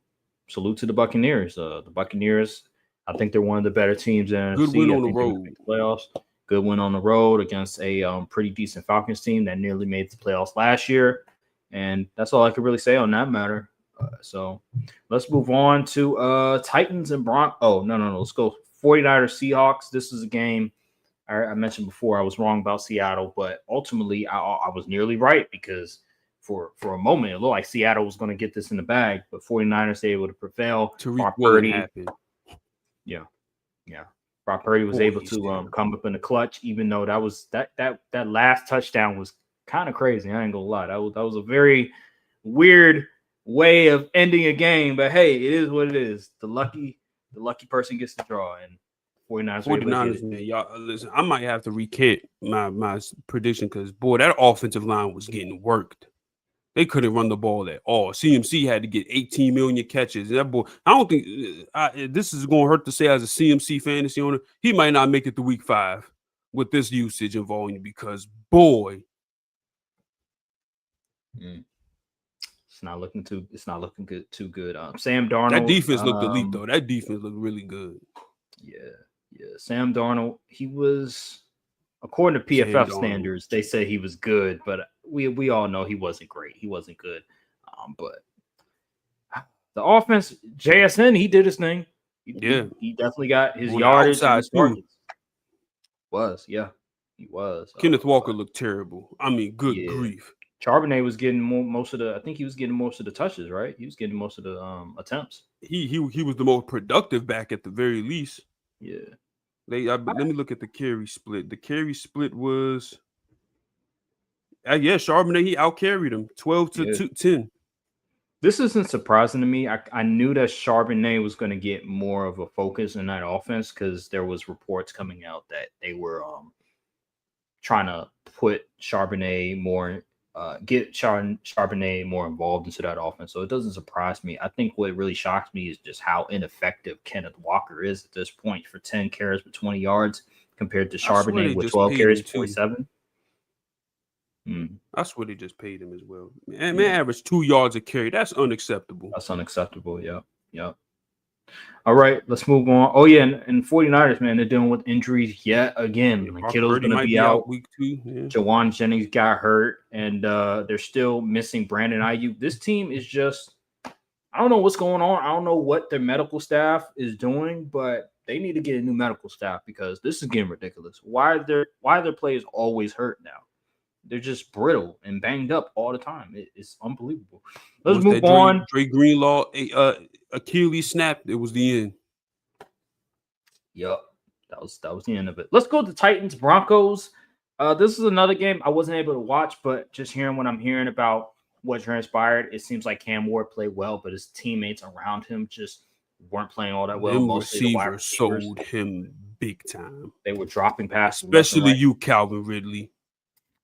salute to the Buccaneers. The Buccaneers, I think they're one of the better teams in the Good win NFC. I on the think they're going to road. make the playoffs. Good win on the road against a pretty decent Falcons team that nearly made the playoffs last year. And that's all I could really say on that matter. So let's move on to Titans and Broncos. Oh, no. Let's go 49ers Seahawks. This is a game I mentioned before. I was wrong about Seattle, but ultimately I was nearly right because for a moment it looked like Seattle was going to get this in the bag, but 49ers were able to prevail. Tariq Brock Woolen Purdy, happened. yeah, yeah. Brock Purdy was Boy, able he's to terrible. come up in the clutch, even though that last touchdown was kind of crazy. I ain't gonna lie. That was a very weird way of ending a game. But hey, it is what it is. The lucky person gets the draw, and 49ers were able to get 49ers, it. man, y'all listen. I might have to recant my prediction because boy, that offensive line was getting worked. They couldn't run the ball at all. CMC had to get 18 million catches. That boy, I don't think this is going to hurt to say as a CMC fantasy owner, he might not make it to week 5 with this usage and volume because boy, Mm. It's not looking good too good. Sam that Darnold. defense looked elite though. That defense looked really good. Yeah, yeah. Sam Darnold. He was, according to Sam PFF Darnold. standards, they say he was good, but we all know he wasn't great. He wasn't good. But the offense, JSN, he did his thing. He, Yeah, he, he definitely got his on the yardage and outside his too. targets. Yeah, he was. Kenneth Walker But looked terrible. I mean, good yeah, grief. Charbonnet was getting most of the. I think he was getting most of the touches. Right, he was getting most of the attempts. He was the most productive back at the very least. Yeah. Let me look at the carry split. The carry split was yeah, Charbonnet he out carried him 12 to Yeah. 10. This isn't surprising to me. I knew that Charbonnet was going to get more of a focus in that offense because there was reports coming out that they were trying to put Charbonnet more, get Charbonnet more involved into that offense. So it doesn't surprise me. I think what really shocks me is just how ineffective Kenneth Walker is at this point for 10 carries for 20 yards compared to I swear Charbonnet they with just 12 paid carries him for too. 47. Mm, I swear they just paid him as well. Man, yeah, averaged 2 yards a carry. That's unacceptable. that's unacceptable. Yeah. Yeah. All right, let's move on. Oh, yeah, and 49ers, man, they're dealing with injuries yet Yeah, again. Like Brock Kittle's Purdy going to might be be out. out week 2. Yeah. Jawan Jennings got hurt, and they're still missing Brandon Ayuk. This team is just, I don't know what's going on. I don't know what their medical staff is doing, but they need to get a new medical staff because this is getting ridiculous. Why are their players always hurt now? They're just brittle and banged up all the time. It's unbelievable. Let's Once that move on. Dre Greenlaw Achilles snapped, it was the end. Yep. That was the end of it. Let's go to Titans Broncos. This is another game I wasn't able to watch, but just hearing what I'm hearing about what transpired, it seems like Cam Ward played well, but his teammates around him just weren't playing all that well. Them Mostly the wide receivers receivers. sold him big time. They were dropping passes left and Especially right. you, Calvin Ridley.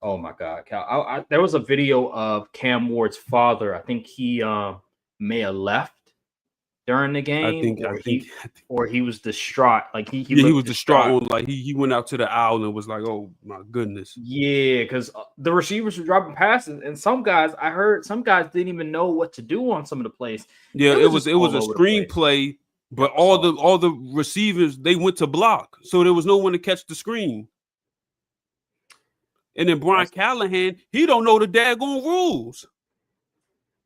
Oh my God, Cal! There was a video of Cam Ward's father. I think he may have left during the I game, think I or think he was distraught. Like he yeah, he looked was distraught distraught. on like he went out to the owl and was like, "Oh my goodness." Yeah, because the receivers were dropping passes, and I heard some guys didn't even know what to do on some of the plays. Yeah, It it was was just it was all a over the place. screenplay But Yep, I saw it. all the receivers they went to block, so there was no one to catch the screen. And then Brian That's Callahan, he don't know the daggone rules.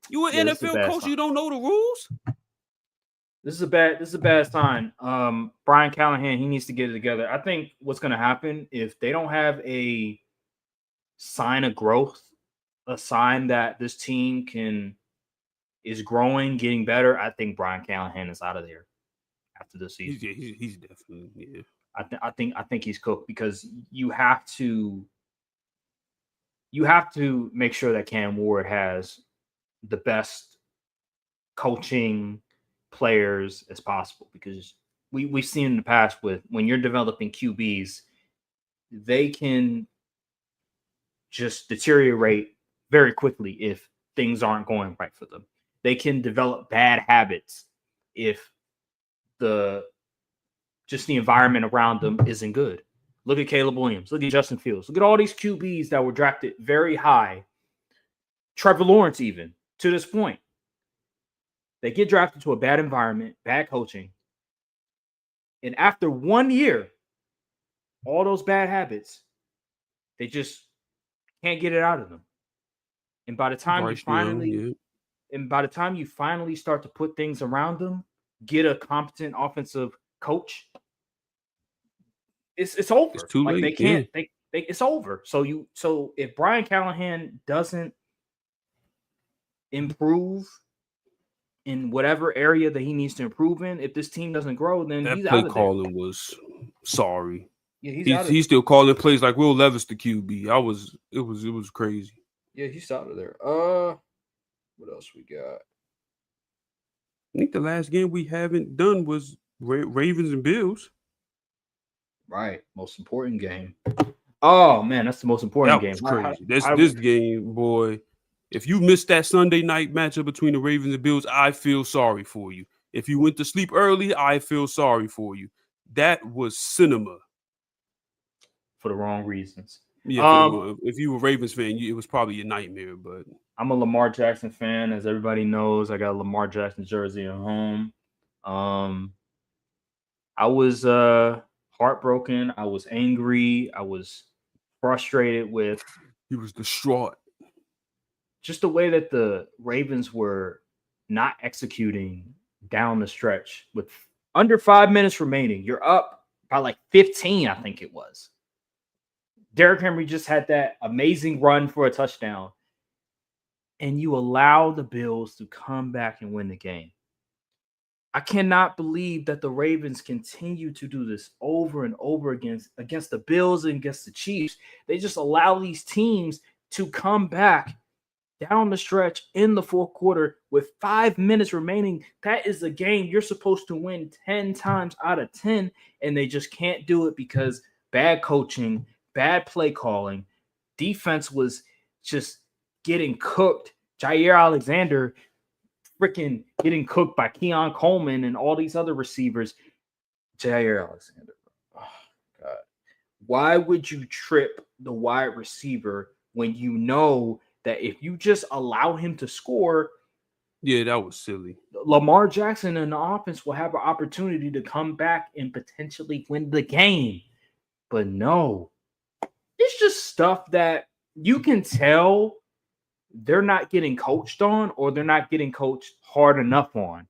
You an yeah. This is a NFL bad coach, sign. you don't know the rules? This is a bad sign. Brian Callahan, he needs to get it together. I think what's going to happen if they don't have a sign of growth, a sign that this team can is growing, getting better. I think Brian Callahan is out of there after this season. He's definitely, yeah. I think he's cooked because you have to make sure that Cam Ward has the best coaching players as possible because we've seen in the past with when you're developing QBs, they can just deteriorate very quickly if things aren't going right for them. They can develop bad habits if the just the environment around them isn't good. Look at Caleb Williams. Look at Justin Fields. Look at all these QBs that were drafted very high. Trevor Lawrence, even to this point, they get drafted to a bad environment, bad coaching, and after 1 year, all those bad habits, they just can't get it out of them. And by the time you Bryce Young, finally yeah. and by the time you finally start to put things around them, get a competent offensive coach, it's It's over. too Like they late. Yeah. can't they it's over. So if Brian Callahan doesn't improve in whatever area that he needs to improve in, if this team doesn't grow, then That he's play out of there. calling was sorry. Yeah, he's out of He's still calling plays like Will Levis the QB. It was crazy. yeah, he's out of there. What else we got? I think the last game we haven't done was Ravens and Bills. Right, most important game. Oh man, that's the most important That game. was crazy. How This game, boy. If you missed that Sunday night matchup between the Ravens and Bills, I feel sorry for you. If you went to sleep early, I feel sorry for you. That was cinema. for the wrong reasons. Yeah, for the Um, one. If you were a Ravens fan, it was probably a nightmare. But I'm a Lamar Jackson fan, as everybody knows. I got a Lamar Jackson jersey at home. Um, I was heartbroken. I was angry. I was frustrated with he was distraught. just the way that the Ravens were not executing down the stretch with under 5 minutes remaining. You're up by like 15, I think it was. Derrick Henry just had that amazing run for a touchdown, and you allow the Bills to come back and win the game. I cannot believe that the Ravens continue to do this over and over against the Bills and against the Chiefs. They just allow these teams to come back down the stretch in the fourth quarter with 5 minutes remaining. That is a game you're supposed to win 10 times out of 10, and they just can't do it because bad coaching, bad play calling, defense was just getting cooked. Jair Alexander freaking getting cooked by Keon Coleman and all these other receivers. Jair Alexander. Oh, God. Why would you trip the wide receiver when you know that if you just allow him to score, Yeah, that was silly. Lamar Jackson and the offense will have an opportunity to come back and potentially win the game? But no, it's just stuff that you can tell they're not getting coached on or they're not getting coached hard enough on.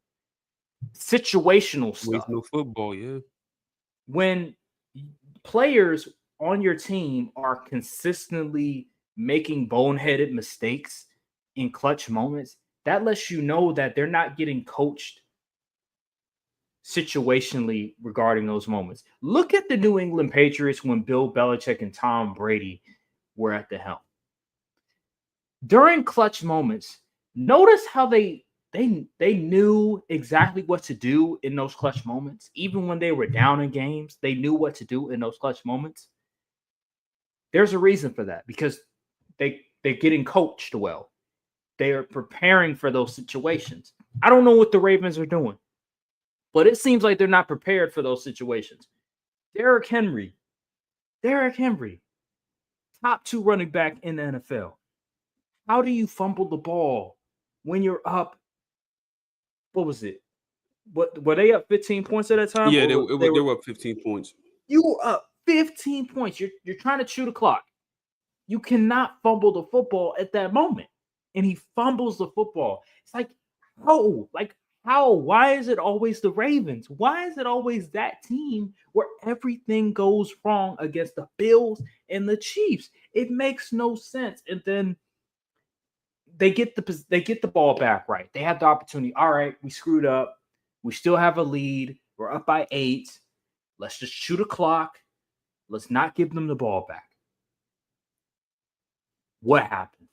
Situational Waste stuff. no football. Yeah. When players on your team are consistently making boneheaded mistakes in clutch moments, that lets you know that they're not getting coached situationally regarding those moments. Look at the New England Patriots when Bill Belichick and Tom Brady were at the helm. During clutch moments, notice how they knew exactly what to do in those clutch moments. Even when they were down in games, they knew what to do in those clutch moments. There's a reason for that because they're getting coached well. They are preparing for those situations. I don't know what the Ravens are doing, but it seems like they're not prepared for those situations. Derrick Henry, top 2 running back in the NFL. How do you fumble the ball when you're up? What was it? What were they up 15 points at that time, Yeah, or they they were were up 15 points. you were up 15 points? You're trying to chew the clock. You cannot fumble the football at that moment, and he fumbles the football. It's like how? Why is it always the Ravens? Why is it always that team where everything goes wrong against the Bills and the Chiefs? It makes no sense. And then they get the ball back right. They have the opportunity. All right, we screwed up. We still have a lead. We're up by 8. Let's just shoot a clock. Let's not give them the ball back. What happens?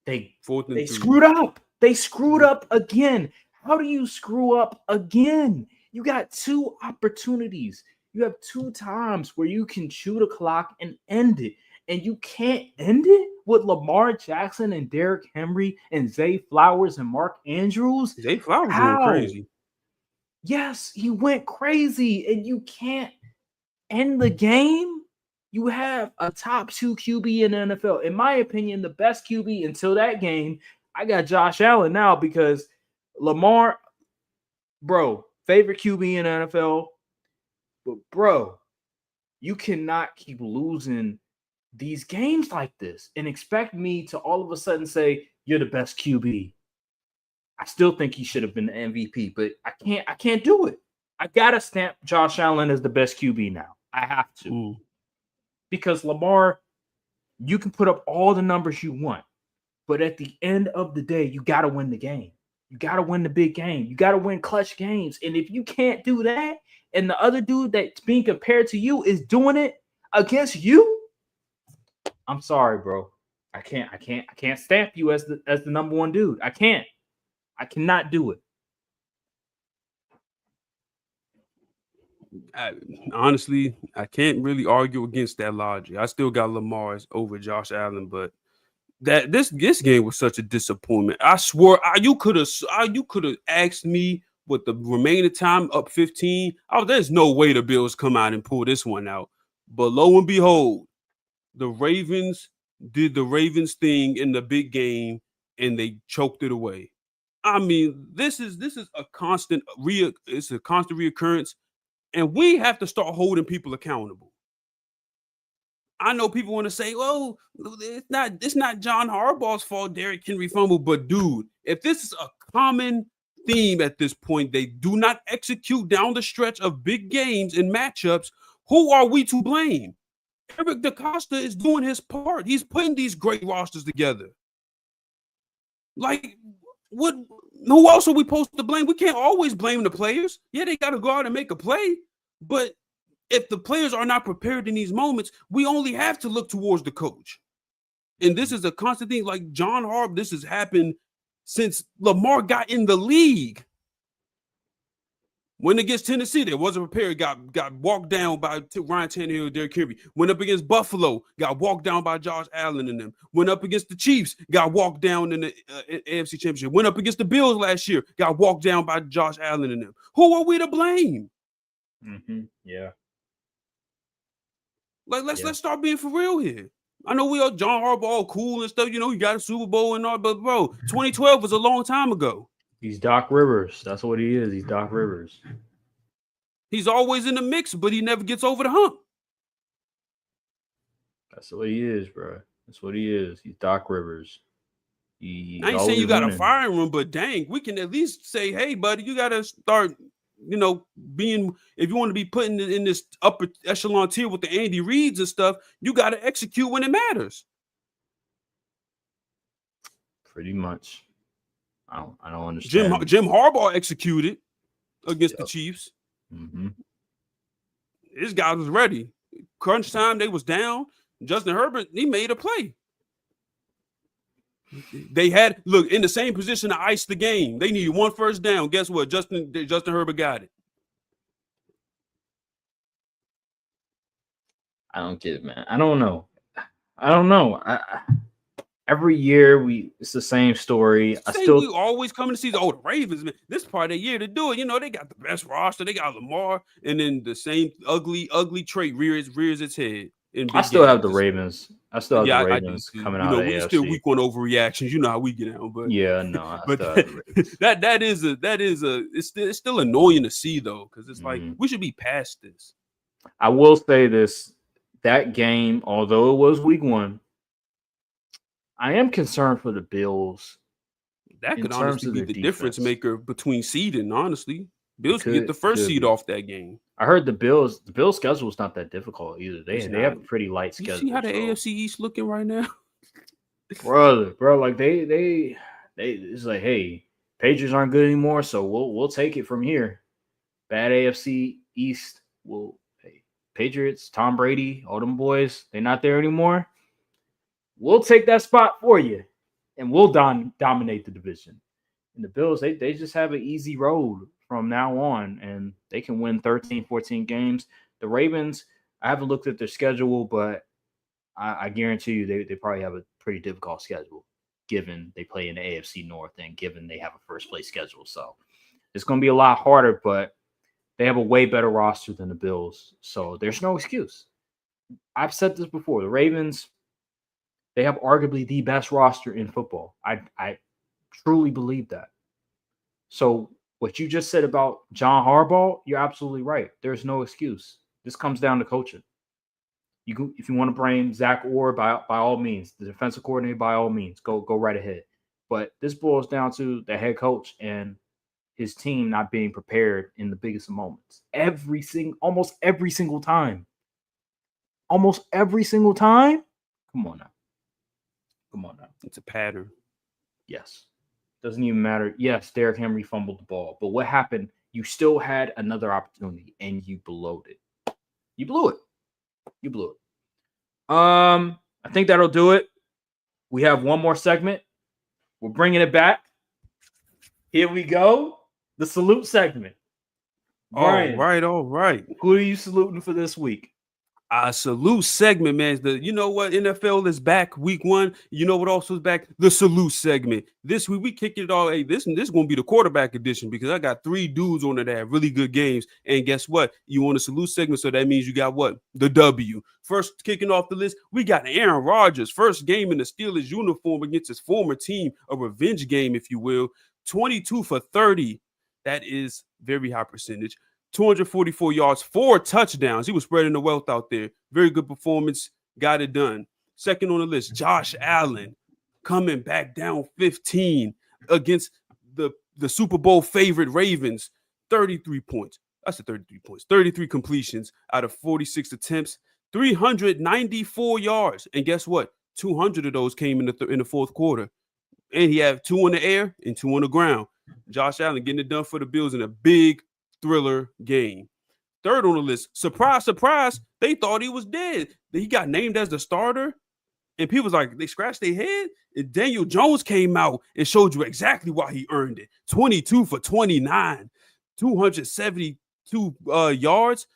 They Fourth and they 3. screwed up. They screwed up again. How do you screw up again? You got 2 opportunities. You have 2 times where you can shoot a clock and end it. And you can't end it with Lamar Jackson and Derrick Henry and Zay Flowers and Mark Andrews. Zay Flowers went How? crazy. Yes, he went crazy, and you can't end the game. You have a top 2 QB in the NFL. In my opinion, the best QB until that game. I got Josh Allen now because Lamar, bro, favorite QB in the NFL. But bro, you cannot keep losing these games like this and expect me to all of a sudden say you're the best QB. I still think he should have been the MVP, but I can't do it. I gotta stamp Josh Allen as the best QB now. I have to. Because Lamar, you can put up all the numbers you want, but at the end of the day, you got to win the game. You got to win the big game. You got to win clutch games. And if you can't do that, and the other dude that's being compared to you is doing it against you, I'm sorry, bro. I can't stamp you as the number one dude. I can't. I cannot do it. Honestly, I can't really argue against that logic. I still got Lamar's over Josh Allen, but that this game was such a disappointment. I swore you could have asked me with the remaining time up 15. There's no way the Bills come out and pull this one out. But lo and behold, the Ravens did the Ravens thing in the big game and they choked it away. I mean, this is a constant reoccurrence, and we have to start holding people accountable. I know people want to say, "Oh, it's not John Harbaugh's fault Derrick Henry fumbled," but dude, if this is a common theme at this point, they do not execute down the stretch of big games and matchups. Who are we to blame? Eric DaCosta is doing his part. He's putting these great rosters together. Like, what? Who else are we supposed to blame? We can't always blame the players. Yeah, they got to go out and make a play, but if the players are not prepared in these moments, we only have to look towards the coach. And this is a constant thing. Like John Harbaugh, this has happened since Lamar got in the league. Went against Tennessee, they wasn't prepared. Got walked down by Ryan Tannehill, Derrick Henry. Went up against Buffalo, got walked down by Josh Allen and them. Went up against the Chiefs, got walked down in the AFC Championship. Went up against the Bills last year, got walked down by Josh Allen and them. Who are we to blame? Yeah. Like let's start being for real here. I know we are John Harbaugh all cool and stuff. You know, he got a Super Bowl and all, but bro, 2012 was a long time ago. He's Doc Rivers. That's what he is. He's Doc Rivers. He's always in the mix, but he never gets over the hump. That's what he is, bro. That's what he is. He's Doc Rivers. I ain't saying you got to fire him, but dang, we can at least say, hey, buddy, you got to start, being, if you want to be putting in this upper echelon tier with the Andy Reids and stuff, you got to execute when it matters. Pretty much. I don't understand. Jim Harbaugh executed against the Chiefs. Mm-hmm. His guy was ready. Crunch time, they was down. Justin Herbert, he made a play. They had in the same position to ice the game. They needed one first down. Guess what? Justin Herbert got it. I don't get it, man. I don't know. Every year it's the same story. We always come to see the Ravens, man. This part of the year to do it. They got the best roster. They got Lamar, and then the same ugly trait rears its head. in I big still have games. the Ravens. I still have the Yeah, I do Ravens too. coming You out know, of we still AFC. week one overreactions. You know how we get out, Yeah, no, I but still have the Ravens. it's still annoying to see though, because it's like Mhm. we should be past this. I will say this: that game, although it was week one, I am concerned for the Bills That in could terms honestly of be their the difference defense. maker between seeding. Honestly, It Bills could get the first could seed be. off that game. I heard the Bills schedule is not that difficult either. It's They have not. a pretty light You see how schedule. the So AFC East looking right now? bro, like they it's like, hey, Patriots aren't good anymore, so we'll take it from here. Bad AFC East. Well, hey, Patriots, Tom Brady, all them boys, they're not there anymore. We'll take that spot for you, and we'll dominate the division. And the Bills, they just have an easy road from now on, and they can win 13, 14 games. The Ravens, I haven't looked at their schedule, but I guarantee you they probably have a pretty difficult schedule, given they play in the AFC North and given they have a first place schedule. So it's going to be a lot harder, but they have a way better roster than the Bills. So there's no excuse. I've said this before. The Ravens, they have arguably the best roster in football. I truly believe that. So what you just said about John Harbaugh, you're absolutely right. There's no excuse. This comes down to coaching. If you want to blame Zach Orr, by all means, the defensive coordinator, by all means, go right ahead. But this boils down to the head coach and his team not being prepared in the biggest of moments. Almost every single time. Almost every single time. Come on now. Come on now. It's a pattern. Yes. Doesn't even matter. Yes, Derrick Henry fumbled the ball, but what happened? You still had another opportunity and you blew it. You blew it. You blew it. I think that'll do it. We have one more segment. We're bringing it back. Here we go. The salute segment. All Brian, right, all right. who are you saluting for this week? Salute segment, man. You know what? NFL is back week one. You know what also is back? The salute segment. This week we kick it all. Hey, this is gonna be the quarterback edition because I got three dudes on it that have really good games. And guess what? You want a salute segment, so that means you got what? The W. First kicking off the list, we got Aaron Rodgers. First game in the Steelers uniform against his former team, a revenge game, if you will. 22 for 30. That is very high percentage. 244 yards, 4 touchdowns. He was spreading the wealth out there. Very good performance. Got it done. Second on the list, Josh Allen coming back down 15 against the Super Bowl favorite Ravens. 33 points. I said 33 points. 33 completions out of 46 attempts. 394 yards. And guess what? 200 of those came in the fourth quarter. And he had 2 in the air and 2 on the ground. Josh Allen getting it done for the Bills in a big thriller game. Third on the list, surprise, surprise, they thought he was dead. He got named as the starter, and people was like, they scratched their head. And Daniel Jones came out and showed you exactly why he earned it. 22 for 29, 272 yards,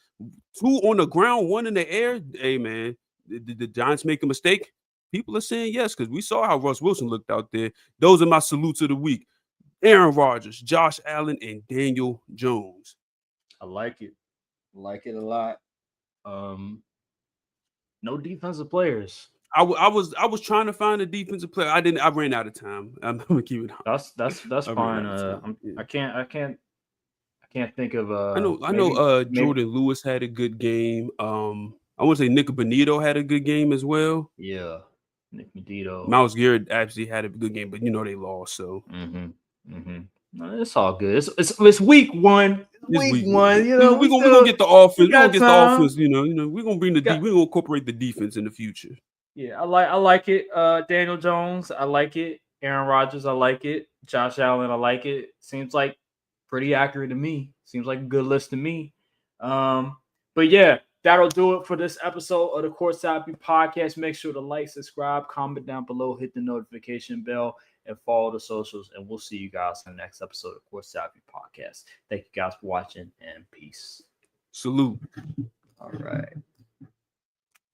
2 on the ground, 1 in the air. Hey, man, did the Giants make a mistake? People are saying yes, because we saw how Russ Wilson looked out there. Those are my salutes of the week. Aaron Rodgers, Josh Allen, and Daniel Jones. I like it. I like it a lot. No defensive players. I was trying to find a defensive player. I didn't. I ran out of time. I'm gonna keep it honest. That's I ran fine. out of time. Yeah. I can't think of I know. maybe Jordan Lewis had a good game. I want to say Nick Bonito had a good game as well. yeah. Nick Medito. Miles Garrett actually had a good game, but they lost. So Mm-hmm. No, it's all good. It's week one. this Week week one. You we know, we gonna get the offense. we We're gonna got get the time. offense. We're gonna bring the Got we're gonna incorporate the defense in the future. Yeah, I like it. Daniel Jones, I like it. Aaron Rodgers, I like it. Josh Allen, I like it. Seems like pretty accurate to me. Seems like a good list to me. But yeah, that'll do it for this episode of the Courtside podcast. Make sure to like, subscribe, comment down below, hit the notification bell, and follow the socials. And we'll see you guys in the next episode of Courtside podcast. Thank you guys for watching, and peace. Salute. All right.